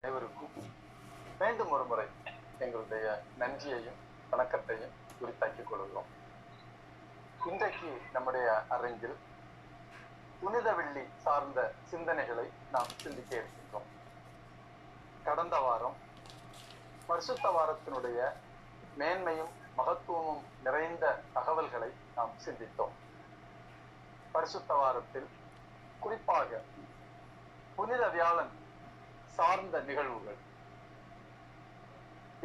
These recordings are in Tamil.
அனைவருக்கும் மீண்டும் ஒரு முறை எங்களுடைய நன்றியையும் வணக்கத்தையும் உரித்தாக்கிக் கொள்கிறோம். இன்றைக்கு நம்முடைய அரங்கில் புனித வெள்ளி சார்ந்த சிந்தனைகளை நாம் சிந்திக்க இருக்கின்றோம். கடந்த வாரம் பரிசுத்த வாரத்தினுடைய மேன்மையும் மகத்துவமும் நிறைந்த தகவல்களை நாம் சிந்தித்தோம். பரிசுத்த வாரத்தில் குறிப்பாக புனித வியாழன் சார்ந்த நிகழ்வுகள்,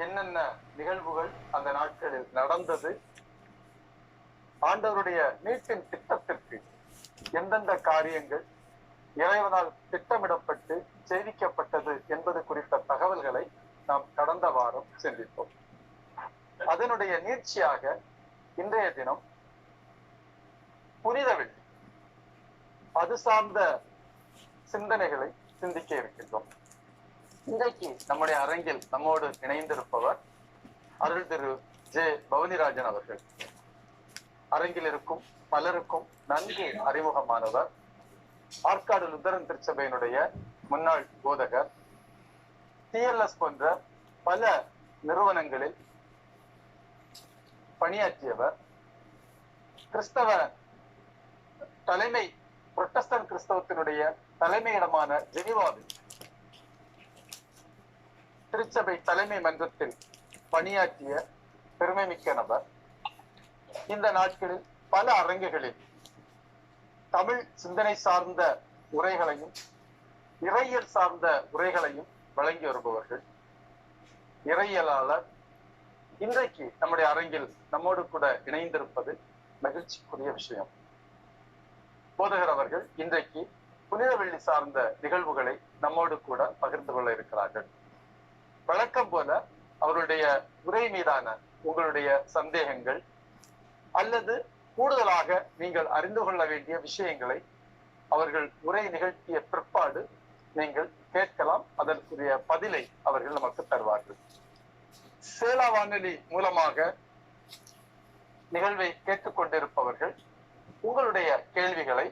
என்னென்ன நிகழ்வுகள் அந்த நாட்களில் நடந்தது, ஆண்டவருடைய மீட்பின் திட்டத்திற்கு எந்தெந்த காரியங்கள் இறைவனால் திட்டமிடப்பட்டு செய்திக்கப்பட்டது என்பது குறித்த தகவல்களை நாம் கடந்த வாரம் சிந்தித்தோம். அதனுடைய நீட்சியாக இன்றைய தினம் புனித வெள்ளி அது சார்ந்த சிந்தனைகளை சிந்திக்க இருக்கின்றோம். இன்றைக்கு நம்முடைய அரங்கில் நம்மோடு இணைந்திருப்பவர் அருள் திரு ஜே பவனிராஜன் அவர்கள். அரங்கில் இருக்கும் பலருக்கும் நன்கு அறிமுகமானவர். ஆற்காடு லுத்தரன் திருச்சபையினுடைய முன்னாள் போதகர், TLS போன்ற பல நிறுவனங்களில் பணியாற்றியவர். கிறிஸ்தவ தலைமை புரட்டஸ்டன்ட் கிறிஸ்தவத்தினுடைய தலைமையிடமான ஜெனீவாவில் திருச்சபை தலைமை மன்றத்தில் பணியாற்றிய பெருமை மிக்க நபர். இந்த நாட்களில் பல அரங்குகளில் தமிழ் சிந்தனை சார்ந்த உரைகளையும் இறையியல் சார்ந்த உரைகளையும் வழங்கி வருபவர்கள், இறையியலாளர். இன்றைக்கு நம்முடைய அரங்கில் நம்மோடு கூட இணைந்திருப்பது மகிழ்ச்சிக்குரிய விஷயம். போதகர் அவர்கள் இன்றைக்கு புனித வெள்ளி சார்ந்த நிகழ்வுகளை நம்மோடு கூட பகிர்ந்து கொள்ள இருக்கிறார்கள். வழக்கம் போல அவருடைய உரை மீதான உங்களுடைய சந்தேகங்கள் அல்லது கூடுதலாக நீங்கள் அறிந்து கொள்ள வேண்டிய விஷயங்களை அவர்கள் உரை நிகழ்த்திய பிற்பாடு நீங்கள் கேட்கலாம். அதற்குரிய பதிலை அவர்கள் நமக்கு தருவார்கள். சேலா வானொலி மூலமாக நிகழ்வை கேட்டுக்கொண்டிருப்பவர்கள் உங்களுடைய கேள்விகளை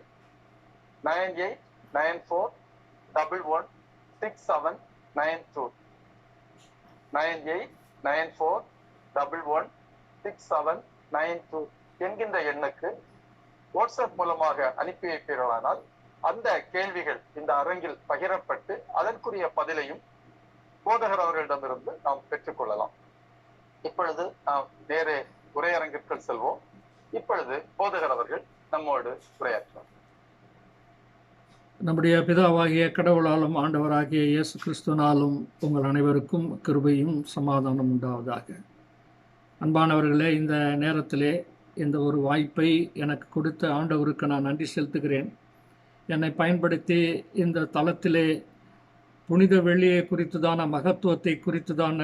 9894116792 9894116792 என்கின்ற எண்ணுக்கு வாட்ஸ்அப் மூலமாக அனுப்பி வைப்பீர்களானால் அந்த கேள்விகள் இந்த அரங்கில் பகிரப்பட்டு அதற்குரிய பதிலையும் போதகர் அவர்களிடமிருந்து நாம் பெற்றுக்கொள்ளலாம். இப்பொழுது நாம் வேறு உரையரங்கிற்குள் செல்வோம். இப்பொழுது போதகர் அவர்கள் நம்மோடு உரையாற்றுவார். நம்முடைய பிதாவாகிய கடவுளாலும் ஆண்டவராகிய இயேசு கிறிஸ்துவினாலும் உங்கள் அனைவருக்கும் கிருபையும் சமாதானம் உண்டாவதாக. அன்பானவர்களே, இந்த நேரத்திலே இந்த ஒரு வாய்ப்பை எனக்கு கொடுத்த ஆண்டவருக்கு நான் நன்றி செலுத்துகிறேன். என்னை பயன்படுத்தி இந்த தளத்திலே புனித வெள்ளியை குறித்துதான மகத்துவத்தை குறித்துதான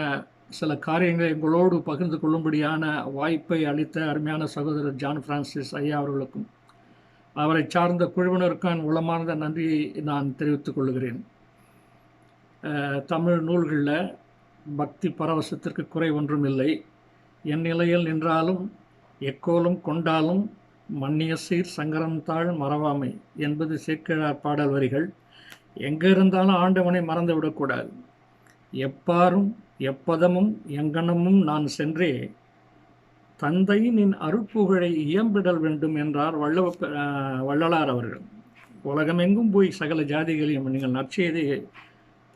சில காரியங்களை எங்களோடு பகிர்ந்து கொள்ளும்படியான வாய்ப்பை அளித்த அருமையான சகோதரர் ஜான் பிரான்சிஸ் ஐயா அவர்களுக்கும் அவரை சார்ந்த குழுவினருக்கான உளமார்ந்த நன்றியை நான் தெரிவித்துக் கொள்கிறேன். தமிழ் நூல்களில் பக்தி பரவசத்திற்கு குறை ஒன்றும் இல்லை. என் நிலையில் நின்றாலும் எக்கோலும் கொண்டாலும் மன்னிய சீர் சங்கரந்தாள் மறவாமை என்பது சேக்கிழார் பாடல் வரிகள். எங்கே இருந்தாலும் ஆண்டவனை மறந்து விடக்கூடாது. எப்பாரும் எப்பதமும் எங்கனமும் நான் சென்றே தந்தை நின் அருட்புகழை இயம்பிடல் வேண்டும் என்றார் வள்ளலார் அவர்கள். உலகமெங்கும் போய் சகல ஜாதிகளையும் நீங்கள் நற்செய்தியை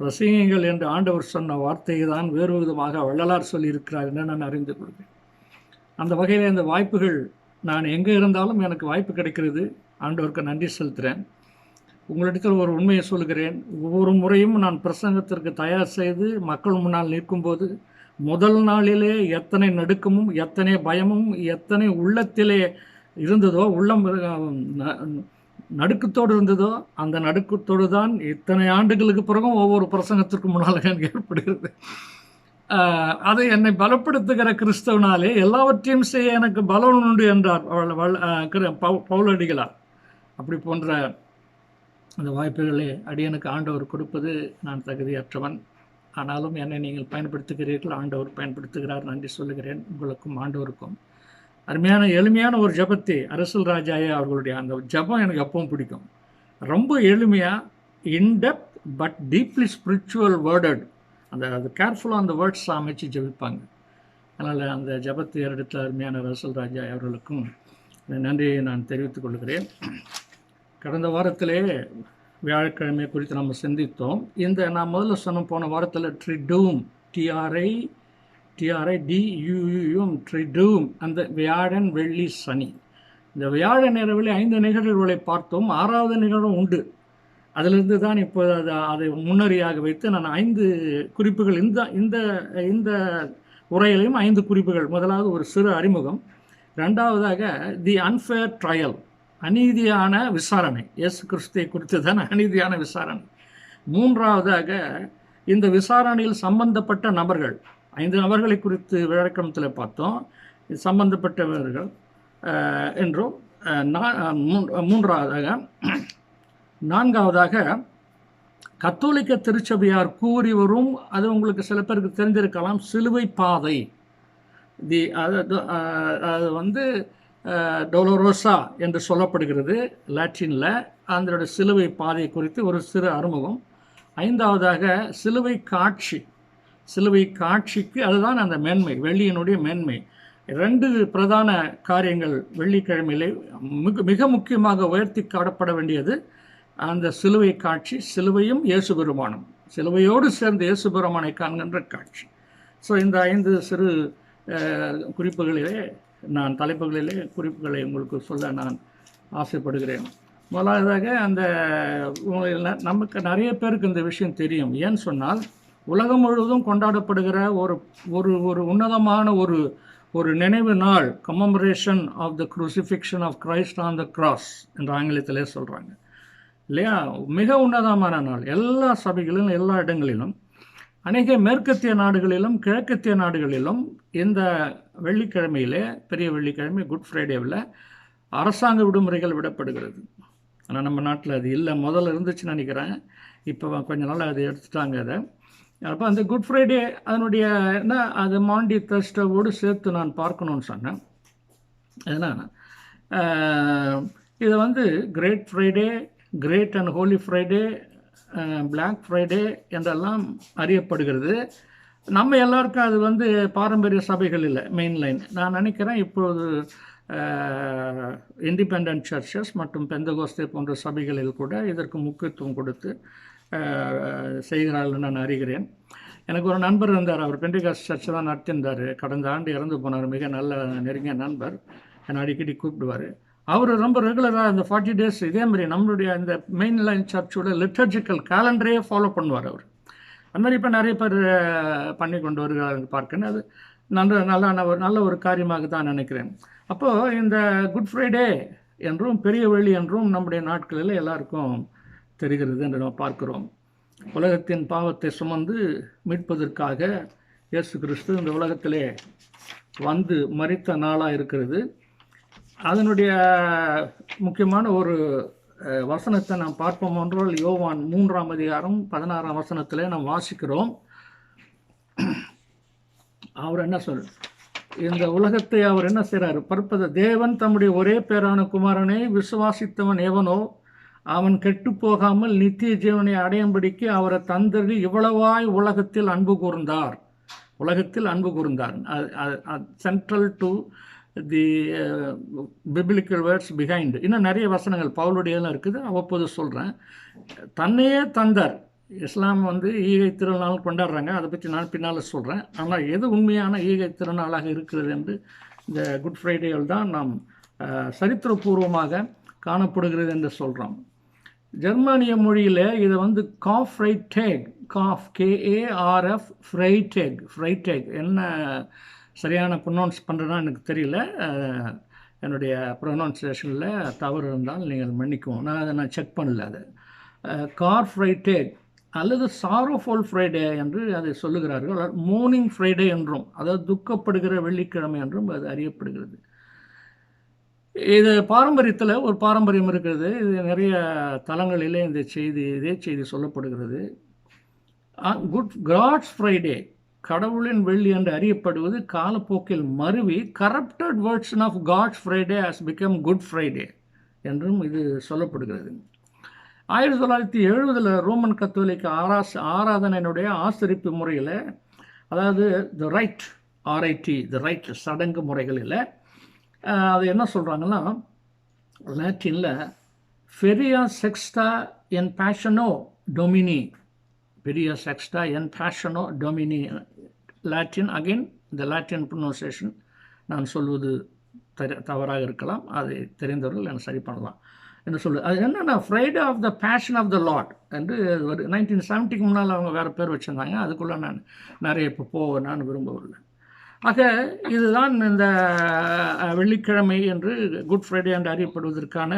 பிரசங்கிங்கள் என்று ஆண்டவர் சொன்ன வார்த்தையை தான் வேறு விதமாக வள்ளலார் சொல்லியிருக்கிறார் என்று நான் அறிந்து கொள்கிறேன். அந்த வகையில் இந்த வாய்ப்புகள் நான் எங்கே இருந்தாலும் எனக்கு வாய்ப்பு கிடைக்கிறது. ஆண்டவருக்கு நன்றி செலுத்துகிறேன். உங்களிடத்தில் ஒரு உண்மையை சொல்கிறேன். ஒவ்வொரு முறையும் நான் பிரசங்கத்திற்கு தயார் செய்து மக்கள் முன்னால் நிற்கும்போது முதல் நாளிலே எத்தனை நடுக்கமும் எத்தனை பயமும் எத்தனை உள்ளத்திலே இருந்ததோ, உள்ளம் நடுக்கத்தோடு இருந்ததோ, அந்த நடுக்கத்தோடு தான் இத்தனை ஆண்டுகளுக்கு பிறகும் ஒவ்வொரு பிரசங்கத்திற்கு முன்னால் எனக்கு ஏற்படுகிறது. அதை என்னை பலப்படுத்துகிற கிறிஸ்தவனாலே எல்லாவற்றையும் செய்ய எனக்கு பலம் உண்டு என்றார் பவுலடிகளார். அப்படி போன்ற அந்த வாய்ப்புகளை அடியனுக்கு ஆண்டவர் கொடுப்பது நான் தகுதியற்றவன். ஆனாலும் என்னை நீங்கள் பயன்படுத்துகிறீர்கள், ஆண்டவர் பயன்படுத்துகிறார். நன்றி சொல்லுகிறேன் உங்களுக்கும் ஆண்டவருக்கும். அருமையான எளிமையான ஒரு ஜபத்தை அரசல் ராஜாயா அவர்களுடைய அந்த ஜபம் எனக்கு எப்பவும் பிடிக்கும். ரொம்ப எளிமையாக in-depth but deeply spiritual worded அது கேர்ஃபுல்லாக அந்த வேர்ட்ஸ் அமைச்சு ஜெபிப்பாங்க. அதனால் அந்த ஜெபத்தை ஏறெடுத்த அருமையான ரசல் ராஜா அவர்களுக்கும் நன்றியை நான் தெரிவித்துக் கொள்கிறேன். கடந்த வாரத்திலே வியாழக்கிழமை குறித்து நம்ம சிந்தித்தோம். நான் முதல்ல சொன்ன போன வாரத்தில் ட்ரிடூம், TRIDUM ட்ரிடூம், அந்த வியாழன் வெள்ளி சனி, இந்த வியாழன் இரவில் 5 நிகழ்வுகளை பார்த்தோம். 6வது நிகழ்வும் உண்டு. அதிலிருந்து தான் இப்போ அதை முன்னறியாக வைத்து நான் 5 குறிப்புகள், இந்த உரையிலையும் 5 குறிப்புகள். முதலாவது ஒரு சிறு அறிமுகம், 2வதாக தி அன்ஃபேர் ட்ரையல், அநீதியான விசாரணை, இயேசு கிறிஸ்துவை குறித்து தான் அநீதியான விசாரணை. 3வதாக இந்த விசாரணையில் சம்பந்தப்பட்ட நபர்கள், 5 நபர்களை குறித்து விளக்கத்தில் பார்த்தோம், சம்பந்தப்பட்டவர்கள் என்றும். 4வதாக கத்தோலிக்க திருச்சபையார் கூறி வரும், அது உங்களுக்கு சில பேருக்கு தெரிஞ்சிருக்கலாம், சிலுவை பாதை. அது டொலரோசா என்று சொல்லப்படுகிறது லாட்டினில். அதனுடைய சிலுவை பாதை குறித்து ஒரு சிறு அறிமுகம். 5வதாக சிலுவை காட்சி. சிலுவை காட்சிக்கு அதுதான் அந்த மேன்மை, வெள்ளியினுடைய மேன்மை. 2 பிரதான காரியங்கள் வெள்ளிக்கிழமையிலே மிக முக்கியமாக உயர்த்தி காட்டப்பட வேண்டியது அந்த சிலுவை காட்சி, சிலுவையும் இயேசு பெருமானும், சிலுவையோடு சேர்ந்து இயேசு பெருமானை காண்கின்ற காட்சி. ஸோ இந்த 5 சிறு குறிப்புகளிலே குறிப்புகளை உங்களுக்கு சொல்ல நான் ஆசைப்படுகிறேன். முதலாவதாக நமக்கு நிறைய பேருக்கு இந்த விஷயம் தெரியும். ஏன்னு சொன்னால், உலகம் முழுவதும் கொண்டாடப்படுகிற ஒரு உன்னதமான ஒரு நினைவு நாள், commemoration of the crucifixion of Christ on the cross என்று ஆங்கிலத்திலே சொல்கிறாங்க இல்லையா? மிக உன்னதமான நாள். எல்லா சபைகளிலும், எல்லா இடங்களிலும், அநேக மேற்கத்திய நாடுகளிலும் கிழக்கத்திய நாடுகளிலும் இந்த வெள்ளிக்கிழமையிலே, பெரிய வெள்ளிக்கிழமை குட் ஃப்ரைடேவில் அரசாங்க விடுமுறைகள் விடப்படுகிறது. ஆனால் நம்ம நாட்டில் அது இல்லை. முதல்ல இருந்துச்சுன்னு நினைக்கிறேன், இப்போ கொஞ்ச நாள் அதை எடுத்துட்டாங்க. அதை அப்போ அந்த குட் ஃப்ரைடே அதனுடைய அது மாண்டி தர்ஸ்டவோடு சேர்த்து நான் பார்க்கணுன்னு சொன்னேன். ஏன்னா இதை great Friday, great and holy Friday, black Friday என்றெல்லாம் அறியப்படுகிறது. நம்ம எல்லாருக்கும் அது பாரம்பரிய சபைகள் இல்லை, மெயின் லைன். நான் நினைக்கிறேன் இப்போது இண்டிபெண்டன்ட் சர்ச்சஸ் மற்றும் பெந்தகோஸ்தே போன்ற சபைகளில் கூட இதற்கு முக்கியத்துவம் கொடுத்து செய்கிறார்கள் நான் அறிகிறேன். எனக்கு ஒரு நண்பர் இருந்தார், அவர் பெந்தகோஸ்தே சர்ச்சை தான் நடத்தியிருந்தார். கடந்த ஆண்டு இறந்து போனார். மிக நல்ல நெருங்கிய நண்பர், என்னை அடிக்கடி கூப்பிடுவார். அவர் ரொம்ப ரெகுலராக இந்த 40 days இதேமாதிரி நம்மளுடைய இந்த மெயின் லைன் சர்ச்சோட லிட்டர்ஜிக்கல் கேலண்டரே ஃபாலோ பண்ணுவார் அவர். அது மாதிரி இப்போ நிறைய பேர் பண்ணி கொண்டு வருகிறார்கள் பார்க்கணும். அது நல்ல ஒரு காரியமாக தான் நினைக்கிறேன். அப்போது இந்த குட் ஃப்ரைடே என்றும் பெரிய வெள்ளி என்றும் நம்முடைய நாட்களில் எல்லாருக்கும் தெரிகிறது என்று நாம் பார்க்கிறோம். உலகத்தின் பாவத்தை சுமந்து மீட்பதற்காக இயேசு கிறிஸ்து இந்த உலகத்திலே மரித்த நாளாக இருக்கிறது. அதனுடைய முக்கியமான ஒரு வசனத்தை நாம் பார்ப்போம் என்றால், யோவான் 3ஆம் அதிகாரம் 16ஆம் வசனத்திலே நாம் வாசிக்கிறோம். அவர் என்ன இந்த உலகத்தை அவர் என்ன செய்கிறார்? பற்பத தேவன் தம்முடைய ஒரே பேரான குமாரனை விசுவாசித்தவன் எவனோ அவன் கெட்டு போகாமல் நித்திய ஜீவனை அடையும்படிக்கு அவரை தந்தது இவ்வளவாய் உலகத்தில் அன்பு கூர்ந்தார். Central to the biblical words behind. இன்னும் நிறைய வசனங்கள் பவுலுடையெல்லாம் இருக்குது, அவ்வப்போது சொல்கிறேன். தன்னையே தந்தார். இஸ்லாம் ஈகை திருநாள் கொண்டாடுறாங்க, அதை பற்றி நான் பின்னால் சொல்கிறேன். ஆனால் எது உண்மையான ஈகை திருநாளாக இருக்கிறது என்று இந்த குட் ஃப்ரைடேயில் தான் நாம் சரித்திரபூர்வமாக காணப்படுகிறது என்று சொல்கிறோம். ஜெர்மானிய மொழியில் இதை காஃப்ரைடேக், KARF ஃப்ரைடேக், என்ன சரியான ப்ரொனவுன்ஸ் பண்ணுறதுனா எனக்கு தெரியல. என்னுடைய ப்ரொனவுன்சியேஷனில் தவறு இருந்தால் நீங்கள் மன்னிக்கவும், நான் செக் பண்ணல. அது கார்ஃப்ரைடேக் அல்லது சாரோஃபுல் ஃப்ரைடே என்று அதை சொல்லுகிறார்கள். மோர்னிங் ஃப்ரைடே என்றும், அதாவது துக்கப்படுகிற வெள்ளிக்கிழமை என்றும் அது அறியப்படுகிறது. இது பாரம்பரியத்தில் ஒரு பாரம்பரியம் இருக்கிறது. இது நிறைய தலங்களிலே இதே செய்தி சொல்லப்படுகிறது. காட்ஸ் ஃப்ரைடே, கடவுளின் வெள்ளி என்று அறியப்படுவது காலப்போக்கில் மருவி corrupted version of God's Friday has become good Friday என்றும் இது சொல்லப்படுகிறது. 1970 ரோமன் கத்தோலிக்க ஆராதனையினுடைய ஆசரிப்பு முறையில், அதாவது த ரைட் சடங்கு முறைகளில் அது என்ன சொல்கிறாங்கன்னா, லாட்டினில் ஃபெரியா செக்ஸ்டா என் பேஷனோ டொமினி, லாட்டின். அகைன் இந்த லாட்டின் ப்ரொனவுன்சியேஷன் நான் சொல்வது தவறாக இருக்கலாம், அதை தெரிந்தவர்கள் எனக்கு சரி பண்ணலாம் என்று சொல்லுது. அது என்னென்னா, Friday of the passion of the Lord என்று 1970க்கு முன்னால் அவங்க வேறு பேர் வச்சுருந்தாங்க. அதுக்குள்ளே நான் நிறைய இப்போ போவேன்னு விரும்பவில்லை. ஆக இதுதான் இந்த வெள்ளிக்கிழமை என்று குட் ஃப்ரைடே என்று அறியப்படுவதற்கான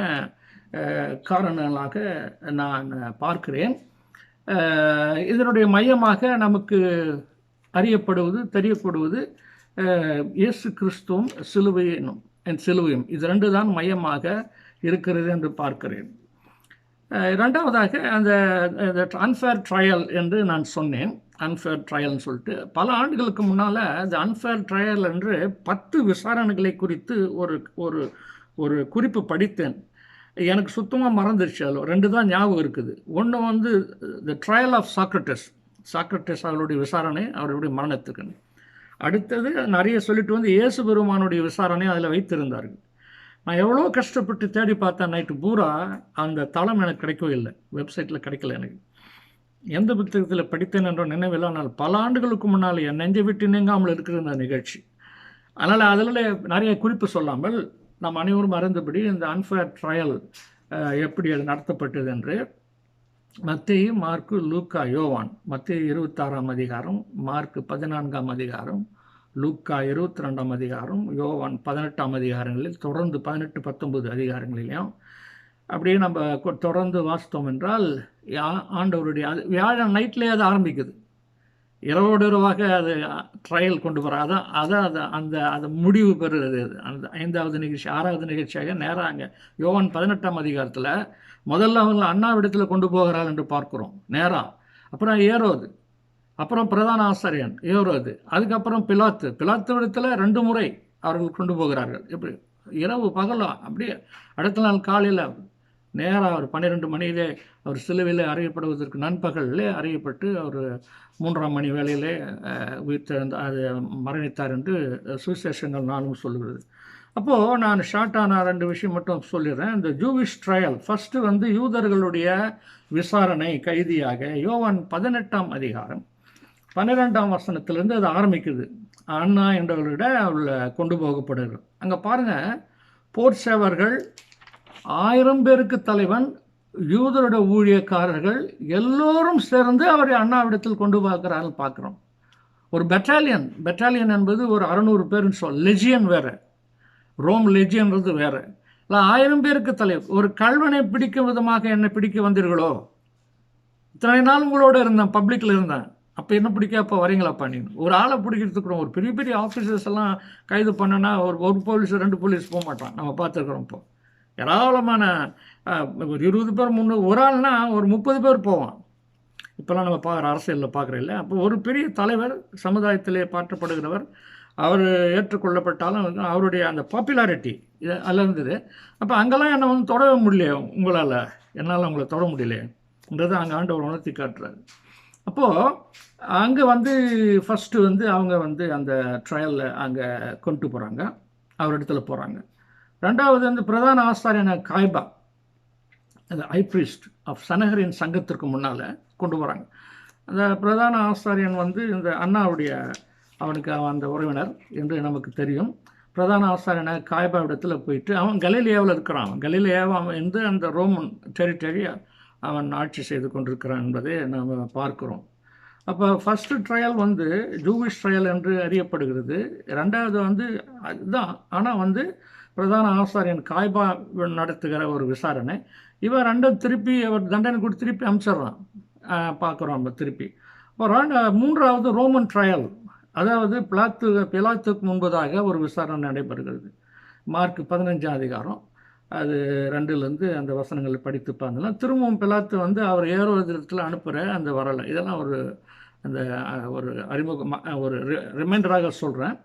காரணங்களாக நான் பார்க்கிறேன். இதனுடைய மையமாக நமக்கு தெரியப்படுவது இயேசு கிறிஸ்துவும் சிலுவையும் இது ரெண்டு தான் மையமாக இருக்கிறது என்று பார்க்கிறேன். இரண்டாவதாக அந்த அன்ஃபேர் ட்ரையல் என்று நான் சொன்னேன். அன்ஃபேர் ட்ரையல்னு சொல்லிட்டு பல ஆண்டுகளுக்கு முன்னால் இந்த அன்ஃபேர் ட்ரையல் என்று 10 விசாரணைகளை குறித்து ஒரு ஒரு குறிப்பு படித்தேன். எனக்கு சுத்தமாக மறந்துருச்சு. அதில் 2 தான் ஞாபகம் இருக்குது. ஒன்று வந்து த ட்ரையல் ஆஃப் சாக்ரட்டிஸ் அவருடைய விசாரணை, அவருடைய மரணத்துக்கு. அடுத்தது நிறைய சொல்லிட்டு வந்து இயேசு பெருமானுடைய விசாரணை அதில் வைத்திருந்தார்கள். நான் எவ்வளோ கஷ்டப்பட்டு தேடி பார்த்தேன் நைட்டு பூரா, அந்த தளம் எனக்கு கிடைக்கவே இல்லை, வெப்சைட்டில் கிடைக்கல. எனக்கு எந்த புத்தகத்தில் படித்தேன் என்ற நினைவில், ஆனால் பல ஆண்டுகளுக்கு முன்னால் என் நெஞ்சை விட்டு நீங்காமல் இருக்கிற இந்த நிகழ்ச்சி. அதனால் அதில் நிறைய குறிப்பு சொல்லாமல் நாம் அனைவரும் அறிந்தபடி இந்த அன்ஃபேர் ட்ரையல் எப்படி அது நடத்தப்பட்டது என்று மத்தேயு, மார்க்கு, லூக்கா, யோவான், மத்தேயு 26ஆம் அதிகாரம், மார்க்கு 14ஆம் அதிகாரம், லூக்கா 22ஆம் அதிகாரம், யோவான் 18ஆம் அதிகாரங்களில் தொடர்ந்து 18, 19 அதிகாரங்களிலையும் அப்படியே நம்ம தொடர்ந்து வாசித்தோம் என்றால் ஆண்டவருடைய வியாழன் நைட்லேயே அது ஆரம்பிக்குது. இரவோடு இரவாக அது ட்ரையல் கொண்டு வர அந்த முடிவு பெறுகிறது. அந்த 5வது நிகழ்ச்சி 6வது நிகழ்ச்சியாக நேராக அங்கே யோவான் 18ஆம் அதிகாரத்தில் முதல்ல அவங்க அண்ணாவிடத்தில் கொண்டு போகிறாள் என்று பார்க்குறோம் நேராக. அப்புறம் ஏரோது, அப்புறம் பிரதான ஆசாரியன் ஏரோது, அதுக்கப்புறம் பிலாத்து இடத்துல 2 முறை அவர்கள் கொண்டு போகிறார்கள். எப்படி இரவு பகலாம் அப்படியே. அடுத்த நாள் காலையில் நேராக அவர் 12 மணியிலே அவர் சிலுவையில் அறியப்படுவதற்கு நண்பகலிலே அறியப்பட்டு அவர் 3ஆம் மணி வேளையிலே உயிர்த்தெழுந்த அது மரணித்தார் என்று சுவிசேஷங்கள் நானும் சொல்லுகிறது. அப்போது நான் ஷார்ட்டான 2 விஷயம் மட்டும் சொல்லிடுறேன். இந்த ஜூவிஷ் ட்ரையல் ஃபஸ்ட்டு வந்து யூதர்களுடைய விசாரணை கைதியாக யோவான் 18ஆம் அதிகாரம் 12ஆம் வசனத்திலிருந்து அது ஆரம்பிக்குது. அண்ணா என்றவர்களிட அவளை கொண்டு போகப்படுகிறது. அங்கே பாருங்கள், போர் சேவர்கள் 1000 பேருக்கு தலைவன், யூதருடைய ஊழியக்காரர்கள் எல்லோரும் சேர்ந்து அவரை அண்ணாவிடத்தில் கொண்டு பார்க்குறார்கள் பார்க்குறோம். ஒரு பெட்டாலியன் என்பது ஒரு 600 பேருன்னு லெஜியன் வேறு, ரோம் லெஜியன்றது வேறு. இல்லை 1000 பேருக்கு தலைவர். ஒரு கல்வனை பிடிக்கும் விதமாக என்னை பிடிக்க வந்தீர்களோ, இத்தனை நாள் உங்களோட இருந்தேன், பப்ளிக்கில் இருந்தேன், அப்போ என்ன பிடிக்க அப்போ வரீங்களாப்பா நீங்கள்? ஒரு ஆளை பிடிக்கிறதுக்குறோம். ஒரு பெரிய பெரிய ஆஃபீஸர்ஸ் எல்லாம் கைது பண்ணனா ஒரு போலீஸ் 2 போலீஸ் போக மாட்டான், நம்ம பார்த்துருக்குறோம். இப்போ ஏராளமான ஒரு 20 பேர் 300, ஒரு ஆள்னா ஒரு 30 பேர் போவான். இப்போல்லாம் நம்ம பார்க்குற அரசியலில் பார்க்குற இல்லை. அப்போ ஒரு பெரிய தலைவர், சமுதாயத்திலே பாற்றப்படுகிறவர், அவர் ஏற்றுக்கொள்ளப்பட்டாலும் அவருடைய அந்த பாப்புலாரிட்டி இது அதில் இருந்தது. அப்போ அங்கெல்லாம் என்னை வந்து தொடவே முடியலையே, என்னால் உங்களை தொட முடியலையேன்றது அங்கே ஆண்டவர் உணர்த்தி காட்டுறாரு. அப்போது அங்கே வந்து ஃபஸ்ட்டு வந்து அவங்க வந்து அந்த ட்ரையலில் அங்கே கொண்டு போகிறாங்க, அவர் இடத்துல போகிறாங்க. ரெண்டாவது வந்து பிரதான ஆசாரியன காய்பா, அந்த ஹை பிரீஸ்ட் ஆஃப் சனகரின் சங்கத்திற்கு முன்னால் கொண்டு போகிறாங்க. அந்த பிரதான ஆசாரியன் வந்து இந்த அண்ணாவுடைய அவனுக்கு அந்த உறவினர் என்று நமக்கு தெரியும். பிரதான ஆசாரியன காய்பா இடத்துல போயிட்டு அவன் கலிலேயாவில் இருக்கிறான். கலிலேயாவை அவன் வந்து அந்த ரோமன் டெரிட்டரி அவன் ஆட்சி செய்து கொண்டிருக்கிறான் என்பதை நாம் பார்க்குறோம். அப்போ ஃபஸ்ட்டு ட்ரையல் வந்து ஜூவிஷ் ட்ரையல் என்று அறியப்படுகிறது. ரெண்டாவது வந்து அதுதான், ஆனால் வந்து பிரதான ஆசாரியன் காய்பா நடத்துகிற ஒரு விசாரணை. இவன் 2 திருப்பி அவர் தண்டனை கொடுத்து திருப்பி அனுப்பிச்சிட்றான் பார்க்குறோம் நம்ம திருப்பி. அப்புறம் 3வது ரோமன் ட்ரையல், அதாவது பிலாத்துக்கு முன்பதாக ஒரு விசாரணை நடைபெறுகிறது. மார்க் 15ஆம் அதிகாரம் அது 2லேருந்து அந்த வசனங்களை படித்து பார்த்தோம்னா திரும்பவும் பிலாத்து வந்து அவர் ஏரோதிரத்தில் அனுப்புகிற அந்த வரலை. இதெல்லாம் ஒரு அறிமுகமாக ஒரு ரிமைண்டராக சொல்கிறேன்.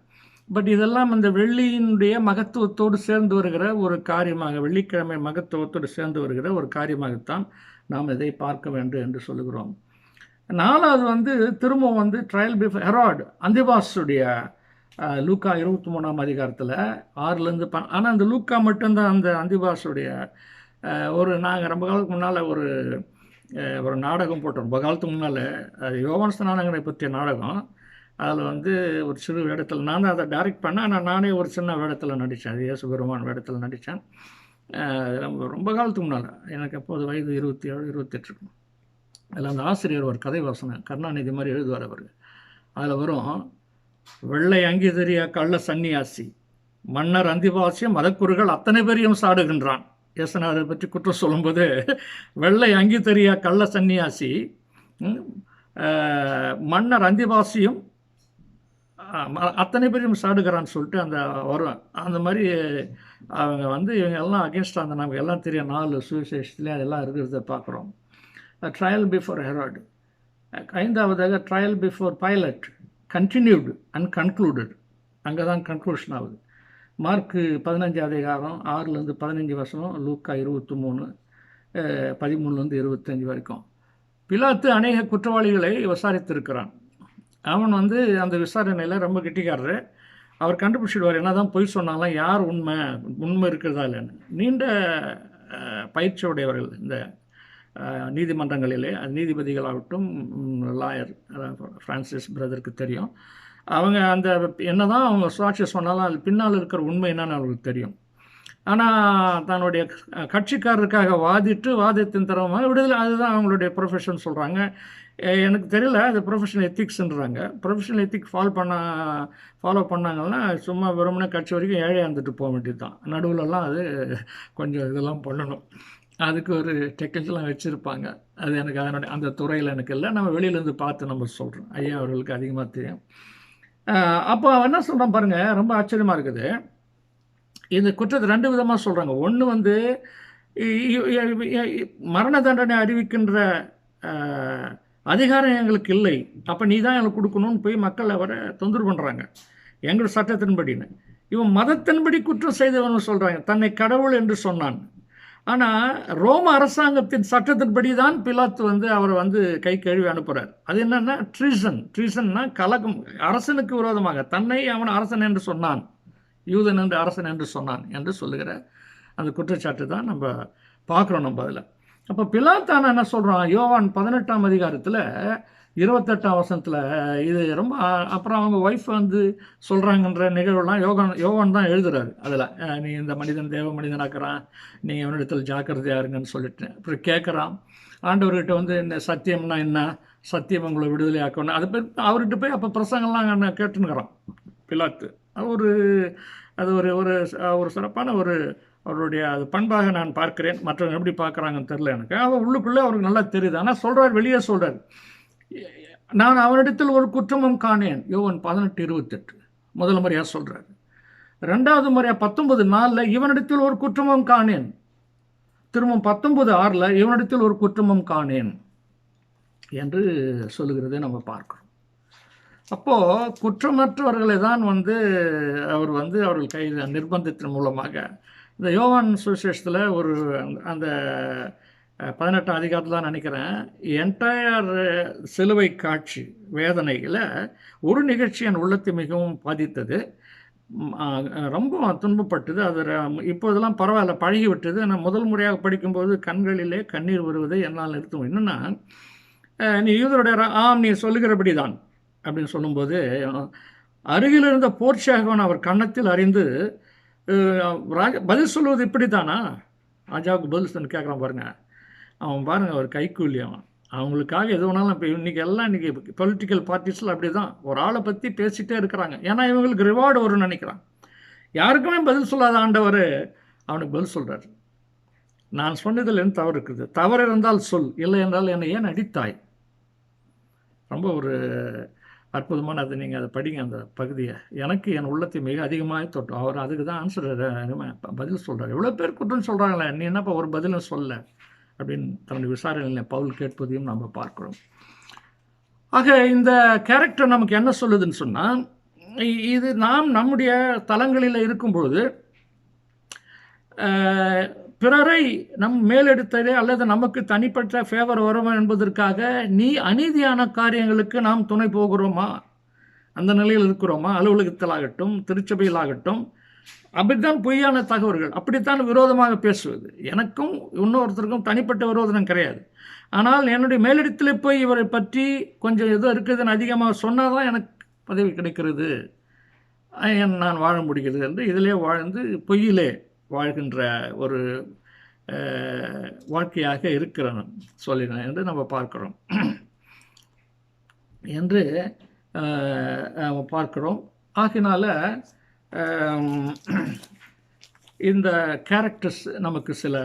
பட் இதெல்லாம் இந்த வெள்ளியினுடைய மகத்துவத்தோடு சேர்ந்து வருகிற ஒரு காரியமாக, வெள்ளிக்கிழமை மகத்துவத்தோடு சேர்ந்து வருகிற ஒரு காரியமாகத்தான் நாம் இதை பார்க்க வேண்டும் என்று சொல்லுகிறோம். 4வது திரும்ப ட்ரையல் பிஃபோர் ஹெராட், அந்திபாஸுடைய லூக்கா 23ஆம் அதிகாரத்தில் 6லேருந்து ஆனால் அந்த லூக்கா மட்டும்தான் அந்த அந்திபாஸுடைய நாங்கள் ரொம்ப காலத்துக்கு முன்னால் ஒரு நாடகம் போட்டோம். ரொம்ப காலத்துக்கு முன்னால் யோவான் ஸ்நானகனை பற்றிய நாடகம். அதில் ஒரு சிறு வேடத்தில் நான் தான் அதை டைரக்ட் பண்ணேன். ஆனால் நானே ஒரு சின்ன வேடத்தில் நடித்தேன். அது இயேசு பெருமான் வேடத்தில் நடித்தேன். ரொம்ப காலத்துக்கு முன்னால், எனக்கு அப்போது வயது 27, 28 இருக்கும். அதில் அந்த ஆசிரியர் ஒரு கதை வாசனை கருணாநிதி மாதிரி எழுதுவார் அவர். அதில் வரும், வெள்ளை அங்கி தெரிய கள்ள சன்னியாசி மன்னர் அந்திபாசியம் மதக்குருகள் அத்தனை பேரையும் சாடுகின்றான். இயேசுநாதரை பற்றி குற்றம் சொல்லும்போது, வெள்ளை அங்கி தெரிய கள்ள சன்னியாசி மன்னர் அந்திபாசியும் அத்தனை பேரையும் சாடுகிறான்னு சொல்லிட்டு அந்த வரும். அந்த மாதிரி அவங்க இவங்க எல்லாம் அகேன்ஸ்டாக அந்த நமக்கு எல்லாம் தெரியும் 4 சுவிசேஷத்துலேயே அதெல்லாம் இருக்கிறத பார்க்குறோம். Trial before Herod. 5வது trial before Pilate, continued and concluded. அங்கே தான் கன்க்ளூஷன் ஆகுது. மார்க்கு 15 அதிகாரம் 6லேருந்து 15 வசனம், லூக்கா 23 13லேருந்து 25 வரைக்கும். பிலாத்து அநேக குற்றவாளிகளை விசாரித்திருக்கிறான். அவன் அந்த விசாரணையில் ரொம்ப கெட்டிக்காரரு. அவர் கண்டுபிடிச்சிடுவார் என்ன தான் பொய் சொன்னாலும் யார் உண்மை இருக்கிறதா இல்லைன்னு. நீண்ட பயிற்சியுடையவர்கள் இந்த நீதிமன்றங்களிலே, நீதிபதிகளாகட்டும், லாயர் ஃப்ரான்சிஸ் பிரதருக்கு தெரியும். அவங்க என்னதான் அவங்க சாட்சி சொன்னாலும் அது பின்னால் இருக்கிற உண்மை என்னன்னு அவங்களுக்கு தெரியும். ஆனால் தன்னுடைய கட்சிக்காரருக்காக வாதித்தின் தரமாக விடுதலை, அதுதான் அவங்களுடைய ப்ரொஃபஷன் சொல்கிறாங்க. எனக்கு தெரியல, அது ப்ரொஃபஷனல் எத்திக்ஸ்ன்றாங்க. ப்ரொஃபஷனல் எத்திக் ஃபாலோ பண்ணாங்கன்னா சும்மா வெறுமனே கட்சி வரைக்கும் ஏழையாக இருந்துட்டு போக வேண்டியது தான். நடுவிலலாம் அது கொஞ்சம் இதெல்லாம் பண்ணணும். அதுக்கு ஒரு டெக்னிக்கெலாம் வச்சுருப்பாங்க. அது எனக்கு அதனுடைய அந்த துறையில் எனக்கு இல்லை. நம்ம வெளியிலேருந்து பார்த்து நம்ம சொல்கிறோம். ஐயா அவர்களுக்கு அதிகமாக தெரியும். அப்போ என்ன சொல்கிறோம் பாருங்கள், ரொம்ப ஆச்சரியமாக இருக்குது. இந்த குற்றத்தை 2 விதமாக சொல்கிறாங்க. ஒன்று மரண தண்டனை அறிவிக்கின்ற அதிகாரம் எங்களுக்கு இல்லை, அப்போ நீ தான் எங்களுக்கு கொடுக்கணும்னு போய் மக்களை வர தொந்தரவு பண்ணுறாங்க எங்களோட சட்டத்தின்படின்னு. இவன் மதத்தின்படி குற்றம் செய்தவன் சொல்கிறாங்க, தன்னை கடவுள் என்று சொன்னான். ஆனால் ரோம அரசாங்கத்தின் சட்டத்தின்படி தான் பிலாத்து அவரை கை கழுவி அனுப்புகிறார். அது என்னன்னா ட்ரீசன்னா கலகம். அரசனுக்கு விரோதமாக தன்னை அவன் அரசன் என்று சொன்னான், யூதன் என்று அரசன் என்று சொன்னான் என்று சொல்லுகிற அந்த குற்றச்சாட்டு தான் நம்ம பார்க்குறோம். நம்ம அதில் அப்போ பிலாத்தான என்ன சொல்கிறான், யோவான் 18ஆம் அதிகாரத்தில் 28ஆம் வசனத்தில் இது ரொம்ப அப்புறம் அவங்க ஒய்ஃப் சொல்கிறாங்கன்ற நிகழ்வுலாம் யோவான் தான் எழுதுறாரு. அதில் நீ இந்த மனிதன் தேவ மனிதனாக்குறான், நீங்கள் அவனிடத்தில் ஜாக்கிரதையாக இருங்கன்னு சொல்லிட்டு அப்புறம் கேட்குறான் ஆண்டவர்கிட்ட என்ன சத்தியம்னா என்ன, சத்தியம் உங்களை விடுதலை ஆக்கணும், அதை போய் அவர்கிட்ட போய் அப்போ பிரசங்கம்லாம் கேட்டுன்னுக்கிறான் பிலாத்து. அது ஒரு சிறப்பான அவருடைய அது பண்பாக நான் பார்க்கிறேன். மற்றவங்க எப்படி பார்க்குறாங்கன்னு தெரில எனக்கு. அவன் உள்ளுக்குள்ளே அவருக்கு நல்லா தெரியுது. ஆனால் சொல்கிறார், வெளியே சொல்கிறார், நான் அவனிடத்தில் ஒரு குற்றமும் காணேன். யோவான் 18:28 முதல் முறையாக சொல்கிறார். 2வது முறையாக 19:4 இவனிடத்தில் ஒரு குற்றமும் காணேன். திரும்ப 19:6 இவனிடத்தில் ஒரு குற்றமும் காணேன் என்று சொல்லுகிறதை நம்ம பார்க்கிறோம். அப்போது குற்றமற்றவர்களை தான் அவர் அவர்கள் கைது நிர்பந்தத்தின் மூலமாக இந்த யோவான் சுவிசேஷத்தில் அந்த 18ஆம் அதிகாரத்தில் தான் நினைக்கிறேன், என்டையர் சிலுவை காட்சி வேதனையில் ஒரு நிகழ்ச்சி என் உள்ளத்தை மிகவும் பாதித்தது. ரொம்ப துன்பப்பட்டது. அது இப்போதெல்லாம் பரவாயில்ல, பழகிவிட்டது. நான் முதல் முறையாக படிக்கும்போது கண்களிலே கண்ணீர் வருவதை என்னால் நிறுத்தும். என்னென்னா, நீ யூதருடைய நீ சொல்லுகிறபடி தான் அப்படின்னு சொல்லும்போது, அருகில் இருந்த போர்ச்சியாகவன் அவர் கன்னத்தில் அறிந்து பதில் சொல்வது இப்படி தானா, ராஜாவுக்கு பதில் சொல்லி கேட்குறான் பாருங்க. அவன் பாருங்கள், அவர் கைக்கூலி. அவங்களுக்காக எது வேணாலும் இப்போ இன்றைக்கி பொலிட்டிக்கல் பார்ட்டிஸில் அப்படி தான் ஒரு ஆளை பற்றி பேசிகிட்டே இருக்கிறாங்க. ஏன்னா இவங்களுக்கு ரிவார்டு வரும்னு நினைக்கிறான். யாருக்குமே பதில் சொல்லாத ஆண்டவர் அவனுக்கு பதில் சொல்கிறார். நான் சொன்னதில் என்ன தவறு இருக்குது, தவறு இருந்தால் சொல், இல்லை என்றால் என்னை ஏன் அடித்தாய். ரொம்ப ஒரு அற்புதமான அது. நீங்கள் அதை படிங்க அந்த பகுதியை. எனக்கு என் உள்ளத்தை மிக அதிகமாக தொட்டோம். அவர் அதுக்கு தான் ஆன்சர் பதில் சொல்கிறார். எவ்வளோ பேர் குற்றம் சொல்கிறாங்களே, நீ என்னப்பா ஒரு பதிலும் சொல்ல அப்படின்னு தன்னுடைய விசாரணையில் பவுல் கேட்பதையும் நம்ம பார்க்குறோம். ஆக இந்த கேரக்டர் நமக்கு என்ன சொல்லுதுன்னு சொன்னால், இது நாம் நம்முடைய தலங்களில் இருக்கும்பொழுது பிறரை மேலெடுத்ததே அல்லது நமக்கு தனிப்பட்ட ஃபேவர் வரும் என்பதற்காக அநீதியான காரியங்களுக்கு நாம் துணை போகிறோமா, அந்த நிலையில் இருக்கிறோமா? அலுவலகத்திலாகட்டும், திருச்சபையிலாகட்டும், அப்படித்தான் பொய்யான தகவல்கள், அப்படித்தான் விரோதமாக பேசுவது. எனக்கும் இன்னொருத்தருக்கும் தனிப்பட்ட விரோதம் கிடையாது. ஆனால் என்னுடைய மேலிடத்தில் போய் இவரை பற்றி கொஞ்சம் ஏதோ இருக்குதுன்னு அதிகமாக சொன்னால் தான் எனக்கு பதவி கிடைக்கிறது, நான் வாழ முடிகிறது என்று இதிலே வாழ்ந்து பொய்யிலே வாழ்கின்ற ஒரு வாழ்க்கையாக இருக்கிறேன் சொல்லினேன் என்று நம்ம பார்க்கிறோம் என்று பார்க்கிறோம். ஆகினால இந்த கேரக்டர்ஸ் நமக்கு சில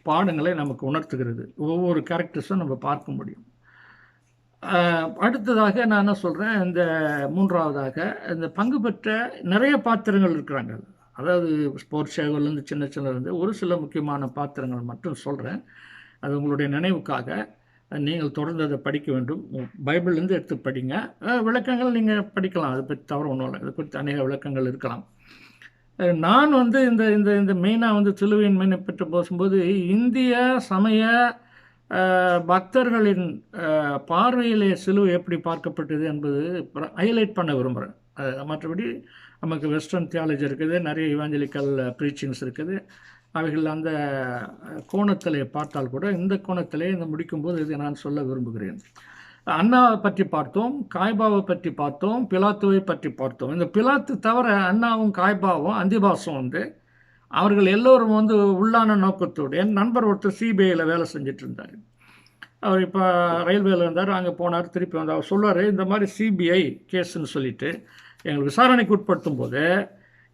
பாடங்களை நமக்கு உணர்த்துகிறது. ஒவ்வொரு கேரக்டர்ஸும் நம்ம பார்க்க முடியும். அடுத்ததாக நான் என்ன சொல்கிறேன், இந்த மூன்றாவதாக இந்த பங்கு பெற்ற நிறைய பாத்திரங்கள் இருக்கிறாங்க. அதாவது ஸ்போர்ட்ஸ் ஷோவிலேருந்து சின்ன சின்னது ஒரு சில முக்கியமான பாத்திரங்கள் மட்டும் சொல்கிறேன். அது உங்களுடைய நினைவுக்காக நீங்கள் தொடர்ந்து அதை படிக்க வேண்டும். பைபிள்லேருந்து எடுத்து படிங்க. விளக்கங்கள் நீங்கள் படிக்கலாம், அதை பற்றி தவறு ஒன்றும் இல்லை. அதை பற்றி அநேக விளக்கங்கள் இருக்கலாம். நான் இந்த இந்த இந்த மெயினாக சிலுவையின் மீனை பற்றி பேசும்போது இந்திய சமய பக்தர்களின் பார்வையிலே சிலுவை எப்படி பார்க்கப்பட்டது என்பது ஹைலைட் பண்ண விரும்புகிறேன். மற்றபடி நமக்கு வெஸ்டர்ன் தியாலஜி இருக்குது, நிறைய இவாஞ்சலிக்கல் ப்ரீச்சிங்ஸ் இருக்குது. அவைகள் அந்த கோணத்தில் பார்த்தால் கூட இந்த கோணத்திலே முடிக்கும்போது இது நான் சொல்ல விரும்புகிறேன். அண்ணாவை பற்றி பார்த்தோம், காய்பாவை பற்றி பார்த்தோம், பிலாத்துவை பற்றி பார்த்தோம். இந்த பிலாத்து தவிர அண்ணாவும் காய்பாவும் அந்திபாசும் அவர்கள் எல்லோரும் உள்ளான நோக்கத்தோடு. என் நண்பர் ஒருத்தர் சிபிஐயில் வேலை செஞ்சுட்டு இருந்தார். அவர் இப்போ ரயில்வேயில் இருந்தார், அங்கே போனார், திருப்பி வந்தார். அவர் சொல்லுவார், இந்த மாதிரி சிபிஐ கேஸுன்னு சொல்லிட்டு எங்களுக்கு விசாரணைக்கு உட்படுத்தும் போது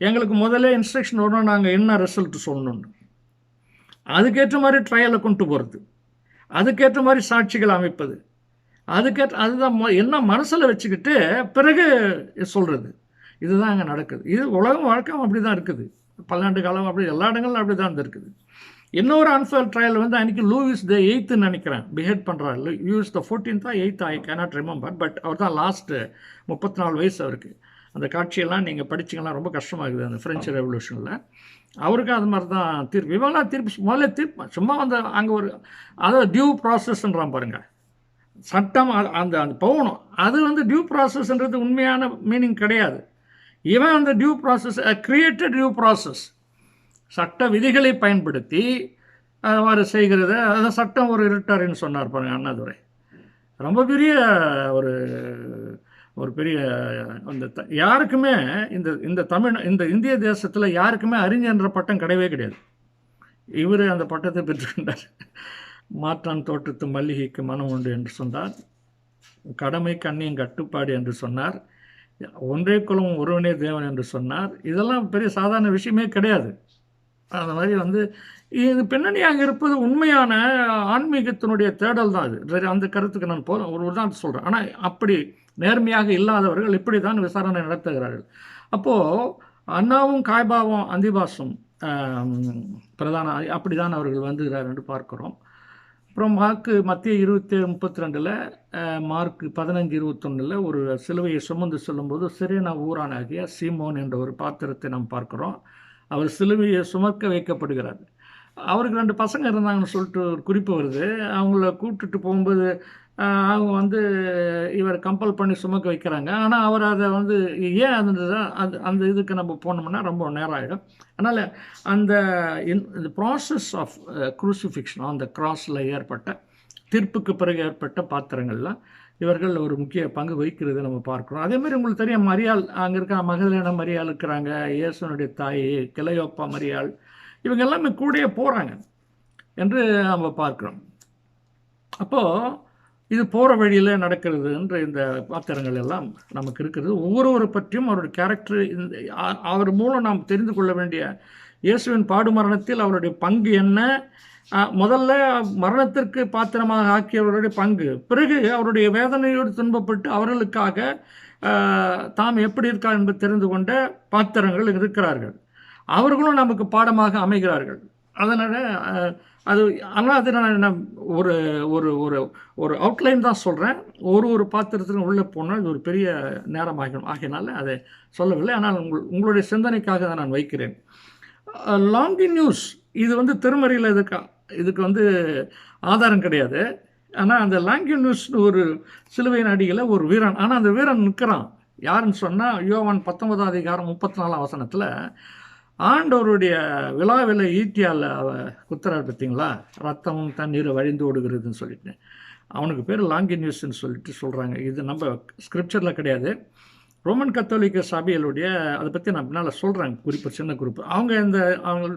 எங்களுக்கு முதல்ல இன்ஸ்ட்ரக்ஷன் வரணும், நாங்கள் என்ன ரிசல்ட் சொல்லணுன்னு. அதுக்கேற்ற மாதிரி ட்ரையலை கொண்டு போகிறது, அதுக்கேற்ற மாதிரி சாட்சிகள் அமைப்பது, அதுதான் என்ன மனசில் வச்சுக்கிட்டு பிறகு சொல்கிறது. இதுதான் அங்கே நடக்குது. இது உலகம் வழக்கம் அப்படி தான் இருக்குது. பல்லாண்டு காலம் அப்படி எல்லா இடங்களும் அப்படி தான் இருக்குது. இன்னொரு அன்ஃபேர் ட்ரையல் அன்றைக்கி லூயிஸ் த 8th நினைக்கிறேன் பிஹேட் பண்ணுறாரு. Louis the 14th 8th I cannot remember. But அவர் தான் லாஸ்ட்டு 34 வயசு அவருக்கு. அந்த காட்சியெல்லாம் நீங்கள் படிச்சிங்கன்னா ரொம்ப கஷ்டமாகுது அந்த ஃப்ரெஞ்சு ரெவல்யூஷனில். அவருக்கும் அது மாதிரி தான் தீர்ப்பு. இவங்களாம் முதல்ல தீர்ப்பு சும்மா அங்கே ஒரு அதாவது டியூ ப்ராசஸ்ன்றான் பாருங்கள், சட்டம் அந்த போகணும். அது டியூ ப்ராசஸ்ன்றது உண்மையான மீனிங் கிடையாது. இவன் அந்த due process created due process, சட்ட விதிகளை பயன்படுத்தி அவ்வாறு செய்கிறது. அதை சட்டம் ஒரு இருட்டாருன்னு சொன்னார் பாருங்கள் அண்ணாதுரை. ரொம்ப பெரிய ஒரு பெரிய அந்த யாருக்குமே இந்த இந்திய தேசத்தில் யாருக்குமே அறிஞர்ன்ற பட்டம் கிடையவே கிடையாது. இவர் அந்த பட்டத்தை பெற்றுக்கொண்டார். மாற்றான் தோற்றத்து மல்லிகைக்கு மனம் உண்டு என்று சொன்னார், கடமை கண்ணியம் கட்டுப்பாடு என்று சொன்னார், ஒன்றே குலம் ஒருவனே தேவன் என்று சொன்னார். இதெல்லாம் பெரிய சாதாரண விஷயமே கிடையாது. அந்த மாதிரி இது பின்னணியாக இருப்பது உண்மையான ஆன்மீகத்தினுடைய தேடல் தான். அது அந்த கருத்துக்கு நான் ஒரு உதாரணத்தை சொல்கிறேன். ஆனால் அப்படி நேர்மையாக இல்லாதவர்கள் இப்படி தான் விசாரணை நடத்துகிறார்கள். அப்போது அண்ணாவும் காய்பாவும் அந்திபாசும் பிரதான அப்படி தான் அவர்கள் வந்துகிறார் என்று பார்க்குறோம். அப்புறம் மத்திய 27:32 மார்க் 15:21 ஒரு சிலுவையை சுமந்து சொல்லும்போது சிரேனா ஊரானாகிய சீமோன் என்ற ஒரு பாத்திரத்தை நாம் பார்க்குறோம். அவர் சிலுவையை சுமக்க வைக்கப்படுகிறார். அவருக்கு 2 பசங்க இருந்தாங்கன்னு சொல்லிட்டு ஒரு குறிப்பு வருது. அவங்கள கூப்பிட்டுட்டு போகும்போது அவங்க இவர் கம்பல் பண்ணி சுமக்க வைக்கிறாங்க. ஆனால் அவர் அதை ஏன் அந்த இதுக்கு நம்ம போனோம்னா ரொம்ப நேரம் ஆகிடும். அதனால் இந்த ப்ராசஸ் ஆஃப் க்ரூசிஃபிக்ஷன் அந்த கிராஸில் ஏற்பட்ட தீர்ப்புக்கு பிறகு ஏற்பட்ட பாத்திரங்கள்லாம் இவர்கள் ஒரு முக்கிய பங்கு வகிக்கிறதை நம்ம பார்க்குறோம். அதேமாதிரி உங்களுக்கு தெரியும், மரியாள் அங்கே இருக்க மகதலேனா மரியாள் இருக்கிறாங்க, இயேசுனுடைய தாய் கிளையோப்பா மரியாள், இவங்க எல்லாமே கூடயே போகிறாங்க என்று நம்ம பார்க்குறோம். அப்போது இது போகிற வழியில் நடக்கிறதுன்ற இந்த பாத்திரங்கள் எல்லாம் நமக்கு இருக்கிறது. ஒவ்வொருவரை பற்றியும் அவருடைய கேரக்டர், அவர் மூலம் நாம் தெரிந்து கொள்ள வேண்டிய இயேசுவின் பாடு மரணத்தில் அவருடைய பங்கு என்ன, முதல்ல மரணத்திற்கு பாத்திரமாக ஆக்கியவருடைய பங்கு, பிறகு அவருடைய வேதனையோடு துன்பப்பட்டு அவர்களுக்காக தாம் எப்படி இருக்கார் என்பது தெரிந்து கொண்ட பாத்திரங்கள் இருக்கிறார்கள். அவர்களும் நமக்கு பாடமாக அமைகிறார்கள். அதனால் அது நான் ஒரு ஒரு ஒரு ஒரு அவுட்லைன் தான் சொல்கிறேன். ஒரு பாத்திரத்துக்கு உள்ளே போனால் இது ஒரு பெரிய நேரம் ஆகினால அதை சொல்லவில்லை. ஆனால் உங்களுடைய சிந்தனைக்காக தான் நான் வைக்கிறேன். லாங்கினியூஸ் இது வந்து திருமறையில் இதுக்கு வந்து ஆதாரம் கிடையாது. ஆனால் அந்த லாங்கினியூஸ் ஒரு சிலுவையின் அடியில் ஒரு வீரன், ஆனால் அந்த வீரன் நிற்கிறான். யாருன்னு சொன்னால் யோவான் 19ஆம் அதிகாரம் 34ஆம் வசனத்தில் ஆண்டவருடைய விழாவில் ஈட்டியால் குத்துறார் பார்த்தீங்களா, ரத்தமும் தண்ணீர் வழிந்து ஓடுகிறதுன்னு சொல்லிட்டு. அவனுக்கு பேர் லாங்கினியூஸ்ன்னு சொல்லிட்டு சொல்கிறாங்க. இது நம்ம ஸ்கிரிப்சரில் கிடையாது. ரோமன் கத்தோலிக்க சபைகளுடைய அதை பற்றி நான் பின்னால் சொல்கிறாங்க, குறிப்பு சின்ன குறிப்பு. அவங்க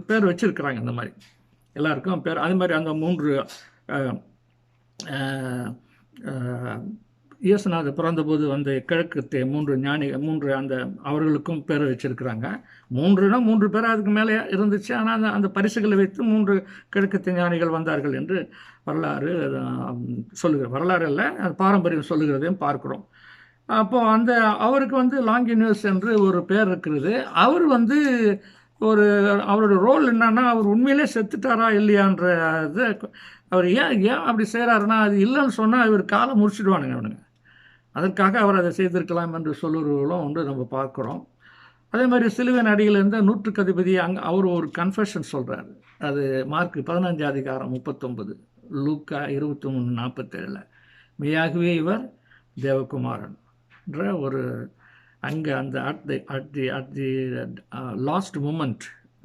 பேர் வச்சுருக்கிறாங்க இந்த மாதிரி எல்லாருக்கும் பேர். அது மாதிரி அந்த 3 இயேசுநாதர் பிறந்தபோது வந்து கிழக்கு 3 ஞானிகள் 3 அந்த அவர்களுக்கும் பேர் வச்சுருக்கிறாங்க. 3 பேர் அதுக்கு மேலே இருந்துச்சு. ஆனால் அந்த பரிசுகளை வைத்து 3 கிழக்கு ஞானிகள் வந்தார்கள் என்று வரலாறு சொல்லுகிற, வரலாறு இல்லை, அது பாரம்பரியம் சொல்லுகிறதையும் பார்க்குறோம். அப்போது அவருக்கு வந்து லாங்கினியூஸ் என்று ஒரு பேர் இருக்கிறது. அவர் வந்து அவரோட ரோல் என்னன்னா, அவர் உண்மையிலே செத்துட்டாரா இல்லையான்ற இது. அவர் ஏன் அப்படி செய்கிறாருன்னா, அது இல்லைன்னு சொன்னால் இவர் காலை முடிச்சுடுவானுங்க அவனுங்க. அதற்காக அவர் அதை செய்திருக்கலாம் என்று சொல்லுறவர்களும் வந்து நம்ம பார்க்குறோம். அதே மாதிரி சிலுவையின் அடியில் இருந்த 100க்கு அதிபதி அவர் ஒரு கன்ஃபெஷன் சொல்கிறார். அது மார்க் 15 அதிகாரம் 39, லூக்கா 23:47. மெய்யாகவே இவர் தேவகுமாரன் என்ற ஒரு அங்கே அந்த at the last moment,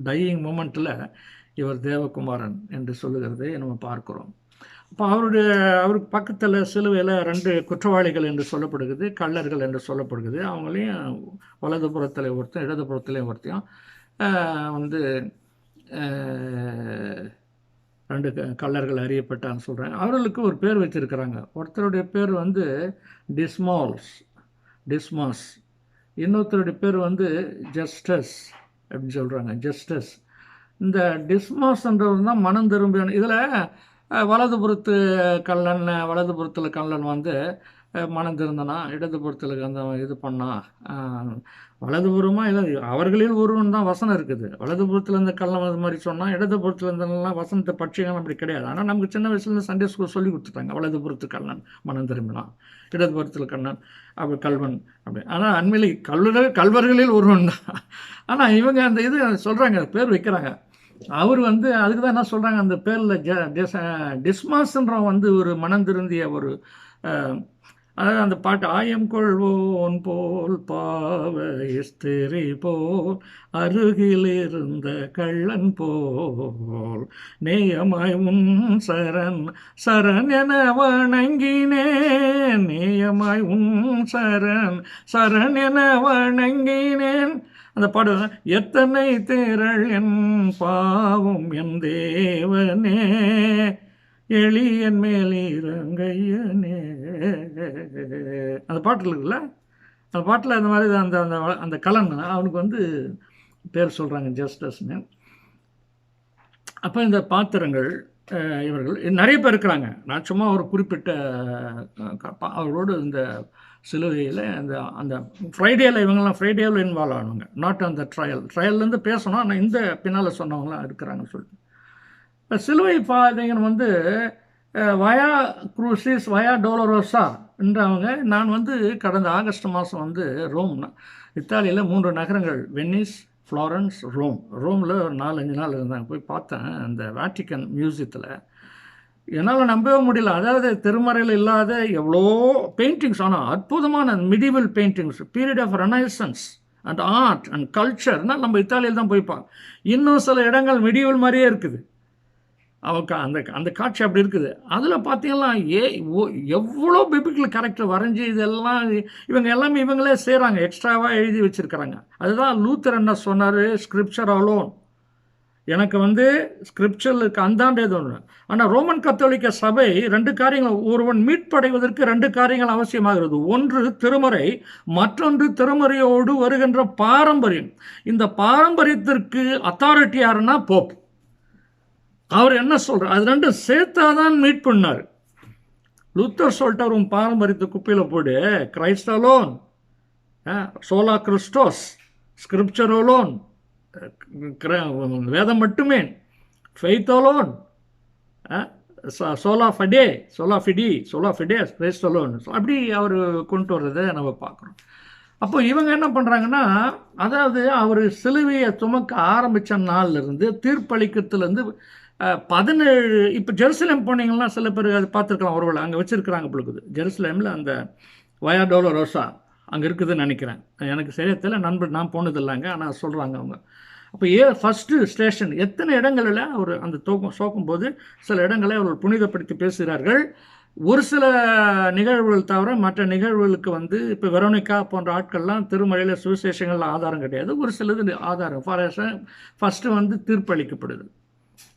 dying மூமெண்ட்டில் இவர் தேவகுமாரன் என்று சொல்லுகிறதை நம்ம பார்க்குறோம். அப்போ அவருக்கு பக்கத்தில் சிலுவையில் 2 குற்றவாளிகள் என்று சொல்லப்படுகிறது, கள்ளர்கள் என்று சொல்லப்படுகிறது. அவங்களையும் வலதுபுறத்தில் ஒருத்தன், இடதுபுறத்துலேயும் ஒருத்தையும் வந்து 2 கள்ளர்கள் அறியப்பட்டான்னு சொல்கிறாங்க. அவர்களுக்கு ஒரு பேர் வச்சுருக்கிறாங்க. ஒருத்தருடைய பேர் வந்து டிஸ்மாஸ், இன்னொருத்தருடைய பேர் வந்து ஜஸ்டஸ் அப்படின்னு சொல்கிறாங்க. ஜஸ்டஸ். இந்த டிஸ்மாஸ்ன்றவர் தான் மனம் திரும்பியான. இதில் வலதுபுறத்தில் கள்ளன் வந்து மனம் திருந்தனா, இடதுபுறத்தில் அந்த இது பண்ணான். வலதுபுறமாக இல்லை, அவர்களில் ஒருவன் தான் வசனம் இருக்குது. வலதுபுறத்தில் இருந்த கள்ளன் அது மாதிரி சொன்னால், இடதுபுறத்தில் இருந்தெல்லாம் வசனத்தை பட்சிகள் அப்படி கிடையாது. ஆனால் நமக்கு சின்ன வயசுலேருந்து சண்டே ஸ்கூல் சொல்லி கொடுத்துட்டாங்க, வலதுபுறத்து கள்ளன் மனம் திரும்பினான், இடதுபுறத்தில் கண்ணன் அப்படி கல்வன் அப்படி. ஆனால் அண்மையில் கல்வர்களில் ஒருவன் தான். ஆனால் இவங்க அந்த இது சொல்கிறாங்க, பேர் வைக்கிறாங்க. அவர் வந்து அதுக்கு தான் என்ன சொல்கிறாங்க, அந்த பேரில் டிஸ்மாஸ்ன்றவன் வந்து ஒரு மனம் திருந்திய ஒரு, அதாவது அந்த பாட்டு, ஆயம் கொள்வோன் போல் பாவ ஸ்திரி போல் அருகில் இருந்த கள்ளன் போல் நேயமாய் உன் சரண் என வணங்கினேன், நேயமாய் உன் சரண் என வணங்கினேன். அந்த பாடு, எத்தனை திரள் என் பாவம் என் தேவனே, எளியன் மேல் இறங்கையனே. அந்த பாட்டில் இருக்குல்ல, அந்த பாட்டில் அந்த மாதிரி அந்த அந்த அந்த கலன் அவனுக்கு வந்து பேர் சொல்கிறாங்க, ஜஸ்டஸ்னு. அப்போ இந்த பாத்திரங்கள் இவர்கள் நிறைய பேர் இருக்கிறாங்க. நான் சும்மா ஒரு குறிப்பிட்ட அவர்களோடு இந்த சிலுவையில் அந்த ஃப்ரைடேயில் இவங்கெல்லாம் ஃப்ரைடேவில் இன்வால்வ் ஆனவங்க, நாட் அந்த ட்ரையல்லேருந்து பேசணும். ஆனால் இந்த பின்னால் சொன்னவங்களாம் இருக்கிறாங்கன்னு சொல்லிட்டு இப்போ சிலுவை பாதைங்கன்னு வந்து வயா குரூசிஸ் வயா டோலரோசா என்றவங்க. நான் வந்து கடந்த ஆகஸ்ட் மாதம் வந்து இத்தாலியில் 3 நகரங்கள், வெனிஸ், ஃப்ளாரன்ஸ், ரோமில் ஒரு 4-5 நாள் இருந்தாங்க. போய் பார்த்தேன் அந்த வேட்டிக்கன் மியூசியத்தில். என்னால் நம்பவே முடியல. அதாவது திருமறையில் இல்லாத எவ்வளோ பெயிண்டிங்ஸ், ஆனால் அற்புதமான medieval paintings, period of renaissance and art and கல்ச்சர்னால் நம்ம இத்தாலியில் தான் போய்ப்பாங்க. இன்னும் சில இடங்கள் மிடிவல் மாதிரியே இருக்குது. அந்த காட்சி அப்படி இருக்குது. அதில் பார்த்தீங்கன்னா எவ்வளோ பிபிக்கல் கேரக்டர் வரைஞ்சி இதெல்லாம் இவங்க எல்லாமே இவங்களே செய்கிறாங்க, எக்ஸ்ட்ராவாக எழுதி வச்சுருக்கிறாங்க. அதுதான் லூத்தர் என்ன சொன்னார், ஸ்கிரிப்சர் அலோன். எனக்கு வந்து ஸ்கிரிப்சருக்கு அந்தாண்டது ஒன்று. ஆனால் ரோமன் கத்தோலிக்க சபை 2 காரியங்கள், ஒருவன் மீட்படைவதற்கு 2 காரியங்கள் அவசியமாகிறது. ஒன்று திருமறை, மற்றொன்று திருமறையோடு வருகின்ற பாரம்பரியம். இந்த பாரம்பரியத்திற்கு அத்தாரிட்டி யாருன்னா போப். அவர் என்ன சொல்கிறார், அது 2 சேர்த்தாதான் மீட் பண்ணார். லூத்தர் சொல்லிட்டார், உன் பாரம்பரியத்தை குப்பையில் போடு, கிரைஸ்ட் அலோன், சோலா கிறிஸ்டோஸ், ஸ்கிரிப்சர் அலோன், வேதம் மட்டுமே, ஃபெய்த் அலோன், சோலா ஃபிடே கிரைஸ்ட் அலோன், அப்படி அவர் கொண்டு வர்றதை நம்ம பார்க்குறோம். அப்போ இவங்க என்ன பண்ணுறாங்கன்னா, அதாவது அவர் சிலுவையை சுமக்க ஆரம்பித்த நாள்லேருந்து தீர்ப்பளிக்கிறதுலேருந்து 17 இப்போ ஜெருசலேம் போனீங்கன்னா சில பேர் அது பார்த்துருக்கலாம், ஒருவேளை அங்கே வச்சுருக்கிறாங்க பொழுது ஜெருசலேமில் அந்த வயா டோலரோசா அங்கே இருக்குதுன்னு நினைக்கிறேன். எனக்கு சரியா தெரியல, நான் போனது இல்லைங்க, ஆனால் சொல்கிறாங்க அவங்க. அப்போ ஃபஸ்ட்டு ஸ்டேஷன் எத்தனை இடங்களில் அவர் அந்த சோக்கும்போது சில இடங்களை அவர்கள் புனிதப்படுத்தி பேசுகிறார்கள். ஒரு சில நிகழ்வுகள் தவிர மற்ற நிகழ்வுகளுக்கு வந்து இப்போ வெரோனிக்கா போன்ற ஆட்கள்லாம் திருமலையில் சுவிசேஷங்களில் ஆதாரம் கிடையாது. ஒரு சிலது ஆதாரம். ஃபஸ்ட்டு வந்து தீர்ப்பளிக்கப்படுது.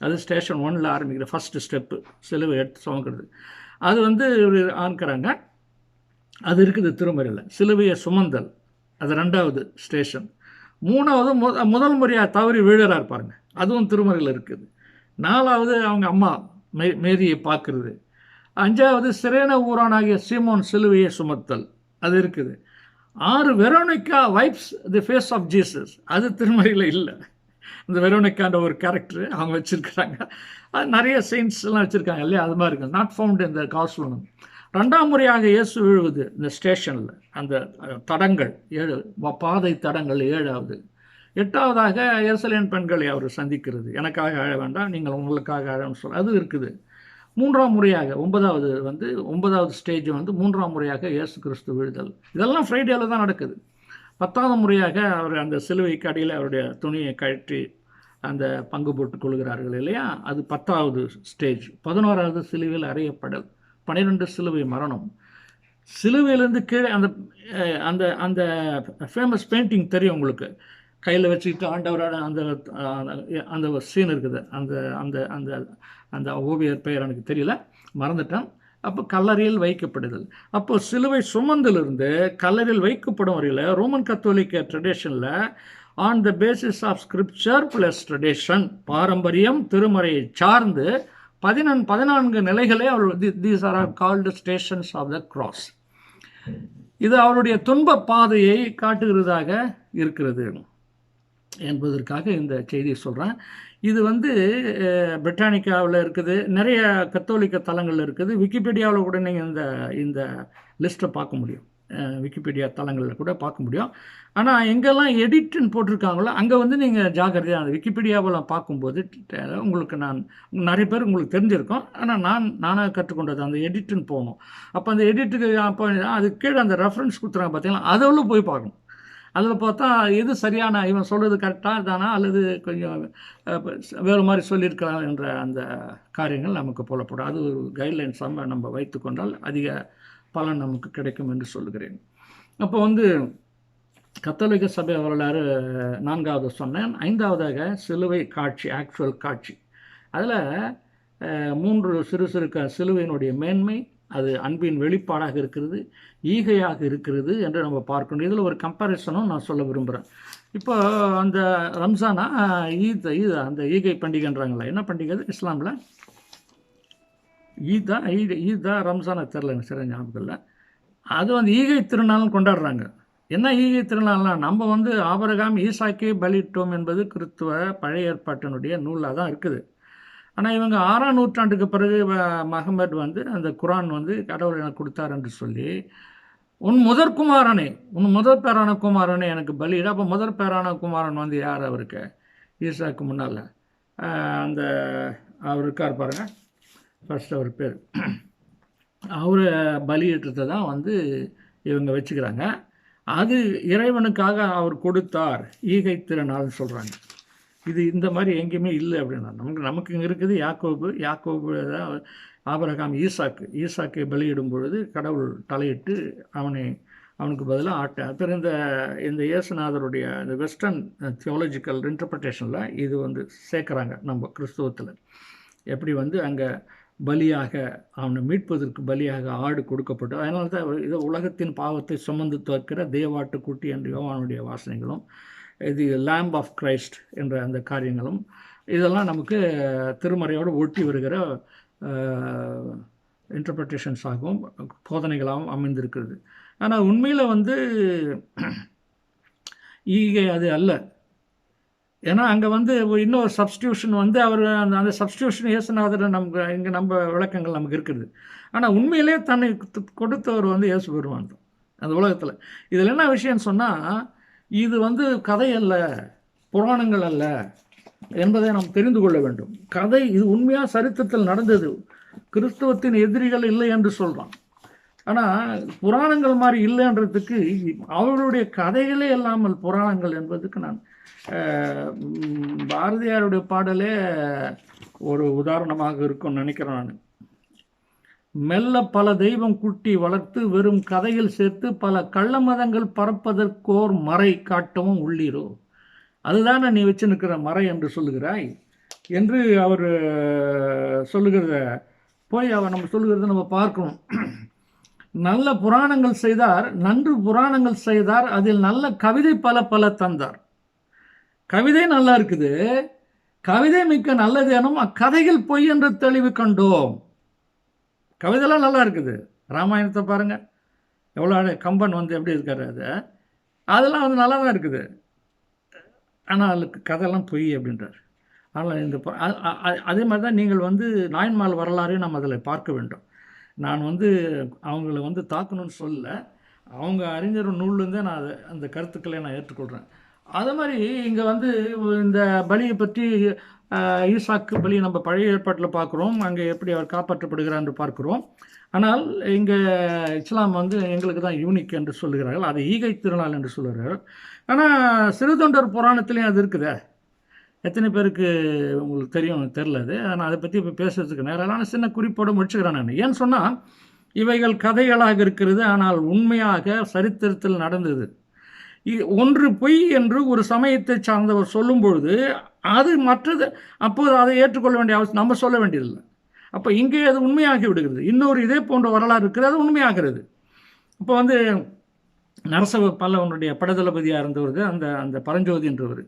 அது ஸ்டேஷன் 1ல் ஆரம்பிக்கிற ஃபஸ்ட்டு ஸ்டெப்பு சிலுவை எடுத்து சுமக்கிறது. அது வந்து ஆரம்பிக்கிறாங்க. அது இருக்குது திருமறையில். சிலுவையை சுமந்தல் அது 2வது ஸ்டேஷன். 3வது முதல் முறையாக தவறி விழுகிறார் பாருங்க, அதுவும் திருமறையில் இருக்குது. 4வது அவங்க அம்மா மேரியை பார்க்குறது. 5வது சிரேன ஊரானாகிய சீமோன் சிலுவையை சுமத்தல் அது இருக்குது. 6 Veronica wipes the face of Jesus அது திருமறையில் இல்லை. இந்த வெரோனிக்கான்ற ஒரு கேரக்டர் அவங்க வச்சுருக்கிறாங்க. அது நிறைய சயின்ஸ்லாம் வச்சுருக்காங்க இல்லையா, அது மாதிரி இருக்குது. நாட் ஃபவுண்ட் இந்த காஸ்லம். 2ஆம் முறையாக இயேசு விழுவது இந்த ஸ்டேஷனில், அந்த தடங்கள் 7 பாதை தடங்கள் 7வது. 8வதாக எருசலேம் பெண்களை அவர் சந்திக்கிறது. எனக்காக அழ வேண்டாம், நீங்கள் உங்களுக்காக அழன்னு சொல்ல அது இருக்குது. 3ஆம் முறையாக 9வது ஸ்டேஜ் வந்து 3ஆம் முறையாக இயேசு கிறிஸ்து விழுதல். இதெல்லாம் ஃப்ரைடேயில் தான் நடக்குது. 10வது முறையாக அவர் அந்த சிலுவைக்கு அடியில் அவருடைய துணியை கழற்றி அந்த பங்கு போட்டு கொள்கிறார்கள் இல்லையா, அது 10வது ஸ்டேஜ். 11வது சிலுவையில் அறையப்படல். 12 சிலுவை மரணம். சிலுவையிலேருந்து கீழே அந்த அந்த அந்த ஃபேமஸ் பெயிண்டிங் தெரியும் உங்களுக்கு, கையில் வச்சுக்கிட்டு ஆண்டவரோட அந்த அந்த சீன் இருக்குது. அந்த அந்த அந்த அந்த ஓவியர் பெயர் எனக்கு தெரியல, மறந்துட்டேன். அப்போ கல்லறையில் வைக்கப்படுதல். அப்போ சிலுவை சுமந்திலிருந்து கல்லறையில் வைக்கப்படும் வரையில் ரோமன் கத்தோலிக்க ட்ரெடிஷனில் on the basis of scripture plus tradition, பாரம்பரியம் திருமறையை சார்ந்து 14 நிலைகளே these are called stations of the cross. இது அவருடைய துன்ப பாதையை காட்டுகிறதாக இருக்கிறது என்பதற்காக இந்த செய்தியை சொல்கிறேன். இது வந்து பிரிட்டானிக்காவில் இருக்குது, நிறைய கத்தோலிக்க தலங்கள் இருக்குது. விக்கிபீடியாவில் கூட நீங்கள் இந்த லிஸ்ட்டை பார்க்க முடியும், விக்கிபீடியா தளங்களில் கூட பார்க்க முடியும். ஆனால் எங்கெல்லாம் எடிட்டுன்னு போட்டிருக்காங்களோ அங்கே வந்து நீங்கள் ஜாக்கிரதையாக அந்த விக்கிபீடியாவில் பார்க்கும்போது உங்களுக்கு நிறைய பேர் உங்களுக்கு தெரிஞ்சிருக்கும். ஆனால் நானாக கற்றுக்கொண்டது அந்த எடிட்டுன்னு போகணும். அப்போ அந்த எடிட்டுக்கு அப்போ அது கீழே அந்த ரெஃபரன்ஸ் கொடுத்துறாங்க பார்த்தீங்களா, அதில் போய் பார்க்கணும். அதில் பார்த்தா எது சரியான, இவன் சொல்கிறது கரெக்டாக தானா அல்லது கொஞ்சம் வேறு மாதிரி சொல்லியிருக்கலாம் என்ற அந்த காரியங்கள் நமக்கு புலப்படும். அது ஒரு கைட்லைன்ஸாக நம்ம வைத்து கொண்டால் அதிக பலன் நமக்கு கிடைக்கும் என்று சொல்லுகிறேன். அப்போ வந்து கத்தோலிக்க சபை வரலாறு 4வது சொன்னேன். 5வதாக சிலுவை காட்சி, ஆக்சுவல் காட்சி. அதில் 3 சிறு சிலுவையினுடைய மேன்மை, அது அன்பின் வெளிப்பாடாக இருக்கிறது, ஈகையாக இருக்கிறது என்று நம்ம பார்க்கணும். இதில் ஒரு கம்பேரிசனும் நான் சொல்ல விரும்புகிறேன். இப்போ அந்த ரம்ஜானா ஈத் அந்த ஈகை பண்டிகைன்றாங்களா, என்ன பண்டிகை அது இஸ்லாமில்? ஈதா ரம்ஜானா தெரில, எனக்கு சரியாக ஞாபகம் இல்லை. அது வந்து ஈகை திருநாள்னு கொண்டாடுறாங்க. என்ன ஈகை திருநாள்னால், நம்ம வந்து ஆபிரகாம் ஈசாக்கை பலியிட்டோம் என்பது கிறிஸ்துவ பழைய ஏற்பாட்டினுடைய நூலாக தான் இருக்குது. ஆனால் இவங்க 6ஆம் நூற்றாண்டுக்கு பிறகு மஹமட் வந்து அந்த குரான் வந்து கடவுள் எனக்கு கொடுத்தார் என்று சொல்லி, உன் முதற் பேரான குமாரனே எனக்கு பலியிட. அப்போ முதற் பேரான குமாரன் வந்து யார்? அவருக்கு ஈசாக்கு முன்னால் அந்த அவர் இருக்கார் பாருங்க, ஃபர்ஸ்ட் அவர் பேர், அவர் பலியிட்டதை தான் வந்து இவங்க வச்சுக்கிறாங்க. அது இறைவனுக்காக அவர் கொடுத்தார், ஈகை திருநாள்னு சொல்கிறாங்க. இது இந்த மாதிரி எங்கேயுமே இல்லை அப்படின்னா, நமக்கு இங்கே இருக்குது யாக்கோபு தான் ஆபிரகாம் ஈசாக்கை பலியிடும் பொழுது கடவுள் தலையிட்டு அவனுக்கு பதிலாக அப்புறம் இந்த இயேசுநாதருடைய இந்த வெஸ்டர்ன் தியோலஜிக்கல் இன்டர்பிரிட்டேஷனில் இது வந்து சேர்க்குறாங்க நம்ம கிறிஸ்துவத்தில். எப்படி வந்து அங்கே பலியாக அவனை மீட்பதற்கு பலியாக ஆடு கொடுக்கப்பட்டு, அதனால தான் இது உலகத்தின் பாவத்தை சுமந்து துவக்கிற தேவாட்டுக்குட்டி என்ற யோவானுடைய வாசனைகளும், இது லேம்ப் ஆஃப் கிரைஸ்ட் என்ற அந்த காரியங்களும், இதெல்லாம் நமக்கு திருமறையோடு ஒட்டி வருகிற இன்டர்பிரிட்டேஷன்ஸாகவும் போதனைகளாகவும் அமைந்திருக்கிறது. ஆனால் உண்மையில் வந்து ஈகை அது அல்ல. ஏன்னா அங்கே வந்து இன்னொரு சப்ஸ்டியூஷன் வந்து அவர் அந்த சப்ஸ்டியூஷன் இயேசுநாதர் நம்ம விளக்கங்கள் நமக்கு இருக்குது. ஆனால் உண்மையிலே தன்னை கொடுத்தவர் வந்து இயேசு பெருமான் தான். அந்த உலகத்தில். இதில் என்ன விஷயம்னு சொன்னால், இது வந்து கதை அல்ல, புராணங்கள் அல்ல என்பதை நாம் தெரிந்து கொள்ள வேண்டும். கதை இது உண்மையாக சரித்திரத்தில் நடந்தது. கிறிஸ்தவத்தின் எதிரிகள் இல்லை என்று சொல்கிறான். ஆனால் புராணங்கள் மாதிரி இல்லைன்றதுக்கு அவர்களுடைய கதைகளே இல்லாமல் புராணங்கள் என்பதுக்கு நான் பாரதியாருடைய பாடலே ஒரு உதாரணமாக இருக்கும்னு நினைக்கிறேன். நான் மெல்ல பல தெய்வம் குட்டி வளர்த்து வெறும் கதையில் சேர்த்து பல கள்ள மதங்கள் பரப்பதற்கோர் மறை காட்டவும் உள்ளீரோ, அதுதானே நீ வச்சு நிற்கிற மறை என்று சொல்லுகிறாய் என்று அவர் சொல்லுகிறத போய் அவர் நம்ம சொல்லுகிறத நம்ம பார்க்கணும். நல்ல புராணங்கள் செய்தார், நன்று புராணங்கள் செய்தார், அதில் நல்ல கவிதை பல பல தந்தார். கவிதை நல்லா இருக்குது, கவிதை மிக்க நல்லதேனும் அக்கதைகள் பொய் என்று தெளிவு கண்டோம். கவிதைலாம் நல்லா இருக்குது. ராமாயணத்தை பாருங்கள், எவ்வளோ கம்பன் வந்து எப்படி இருக்காரு, அதெல்லாம் வந்து நல்லா தான் இருக்குது. ஆனால் அதுக்கு கதையெல்லாம் பொய் அப்படின்றார். ஆனால் இந்த அதே மாதிரி தான் நீங்கள் வந்து நாயன்மார் வரலாறையும் நம்ம அதில் பார்க்க வேண்டும். நான் வந்து அவங்கள வந்து தாக்கணும்னு சொல்ல, அவங்க அறிஞர் நூல்லேருந்தே நான் அந்த கருத்துக்களை நான் ஏற்றுக்கொள்கிறேன். அது மாதிரி இங்கே வந்து இந்த பலியை பற்றி ஈசாக்கு பலி நம்ம பழைய ஏற்பாட்டில் பார்க்குறோம், அங்கே எப்படி அவர் காப்பாற்றப்படுகிறார் என்று பார்க்குறோம். ஆனால் இங்கே இஸ்லாம் வந்து எங்களுக்கு தான் யூனிக் என்று சொல்லுகிறார்கள், அது ஈகை திருநாள் என்று சொல்லுகிறார்கள். ஆனால் சிறுதொண்டர் புராணத்துலேயும் அது இருக்குதே, எத்தனை பேருக்கு உங்களுக்கு தெரியும் தெரில. அது நான் அதை பற்றி இப்போ பேசுறதுக்கு நேரான சின்ன குறிப்போடு முடிச்சுக்கிறேன் நான். ஏன்னு சொன்னால் இவைகள் கதைகளாக இருக்கிறது, ஆனால் உண்மையாக சரித்திரத்தில் நடந்தது. ஒன்று பொய் என்று ஒரு சமயத்தை சார்ந்தவர் சொல்லும்பொழுது அது மற்றது, அப்போது அதை ஏற்றுக்கொள்ள வேண்டிய அவசியம் நம்ம சொல்ல வேண்டியதில்லை. அப்போ இங்கே அது உண்மையாகி விடுகிறது. இன்னொரு இதே போன்ற வரலாறு இருக்கிறது, அது உண்மையாகிறது. இப்போ வந்து நரசவ பல்லவனுடைய படதளபதியாக இருந்தவர் அந்த பரஞ்சோதி என்றவர்,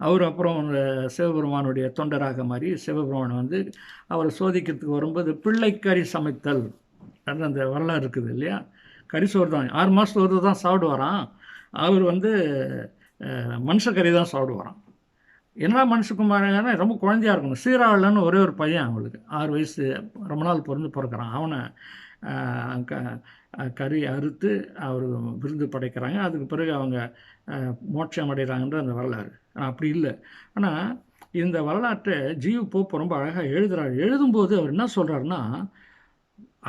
அவர் அப்புறம் சிவபெருமானுடைய தொண்டராக மாறி சிவபெருமான் வந்து அவரை சோதிக்கிறதுக்கு வரும்போது பிள்ளைக்கறி சமைத்தல் அந்த வரலாறு இருக்குது இல்லையா. கறிசோறு தான் 6 மாதத்துக்கு தான் சாப்பிடுவாராம். அவர் வந்து மனுஷக்கறி தான் சாப்பிடுவாராம். என்ன மனுஷகுமாரங்கன்னா ரொம்ப குழந்தையாக இருக்கணும். சீராளன்னு ஒரே ஒரு பையன், அவங்களுக்கு 6 வயசு, ரொம்ப நாள் பிறக்கிறான். அவனை கறி அறுத்து அவர் விருந்து படைக்கிறாங்க. அதுக்கு பிறகு அவங்க மோட்சம் அடைகிறாங்கன்ற அந்த வரலாறு. அப்படி இல்லை. ஆனால் இந்த வரலாற்றை ஜியு போப் ரொம்ப அழகாக எழுதுகிறார். எழுதும்போது அவர் என்ன சொல்கிறாருன்னா,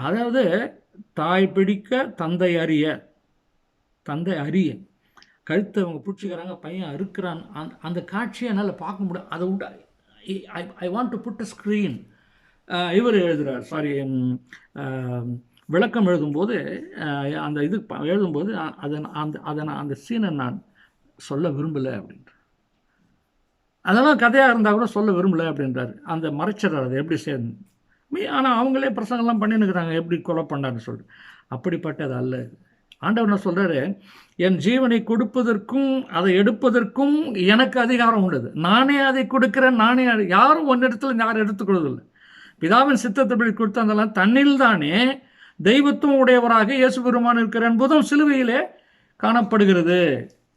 அதாவது தாய் பிடிக்க தந்தை அறிய கழுத்தை அவங்க பிடிச்சிக்கிறாங்க, பையன் அறுக்கிறான். அந்த காட்சியை என்னால் பார்க்க முடியும். அதை விட்டு I want to put a screen. இவர் எழுதுகிறார், விளக்கம் எழுதும்போது அந்த இது எழுதும்போது அந்த சீனை நான் சொல்ல விரும்பலை அப்படின்ற, அதெல்லாம் கதையாக இருந்தால் கூட சொல்ல விரும்பலை அப்படின்றாரு. அந்த மறைச்சிடறாரு அதை எப்படி சேர்ந்து. ஆனால் அவங்களே பிரசங்கெல்லாம் பண்ணினுக்கிறாங்க எப்படி கொலை பண்ணாருன்னு சொல்லிட்டு. அப்படிப்பட்டது அல்ல. ஆண்டவர் என்ன சொல்கிறாரு, என் ஜீவனை கொடுப்பதற்கும் அதை எடுப்பதற்கும் எனக்கு அதிகாரம் உள்ளது. நானே அதை கொடுக்கிறேன், நானே யாரும் ஒன்னிடத்தில் யாரும் எடுத்துக்கொள்வதில்லை. பிதாவின் சித்தத்தை கொடுத்து அதெல்லாம் தன்னில் தானே தெய்வத்துவம் உடையவராக இயேசு பெருமான் இருக்கிற என்பதும் சிலுவையிலே காணப்படுகிறது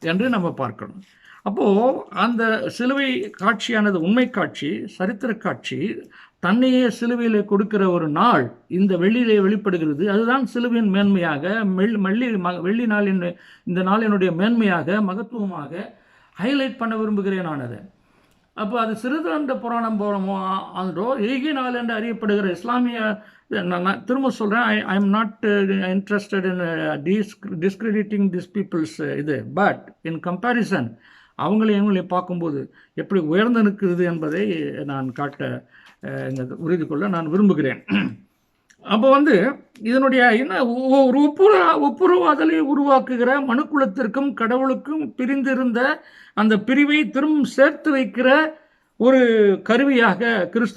என்று நம்ம பார்க்கணும். அப்போது அந்த சிலுவை காட்சியானது உண்மை காட்சி, சரித்திர காட்சி. தன்னையே சிலுவையிலே கொடுக்கிற ஒரு நாள் இந்த வெள்ளியிலே வெளிப்படுகிறது. அதுதான் சிலுவையின் மேன்மையாக, வெள்ளி நாளின் இந்த நாளினுடைய மேன்மையாக, மகத்துவமாக ஹைலைட் பண்ண விரும்புகிறேன் நான் அதை. அப்போ அது சிறுதொண்ட புராணம் போலமோ அன்றோ ஈகை நாள் என்று அறியப்படுகிற இஸ்லாமிய, நான் திரும்ப சொல்கிறேன், I am not interested in discrediting this people's இது. பட் இன் கம்பேரிசன் அவங்களையும் பார்க்கும்போது எப்படி உயர்ந்து நிற்கிறது என்பதை நான் காட்ட உறுதி கொள்ள நான் விரும்புகிறேன். அப்போ வந்து இதனுடைய என்ன ஒரு ஒப்புரவாதலை உருவாக்குகிற மனுக்குலத்திற்கும் கடவுளுக்கும் பிரிந்திருந்த அந்த பிரிவை திரும்ப சேர்த்து வைக்கிற ஒரு கருவியாக கிறிஸ்து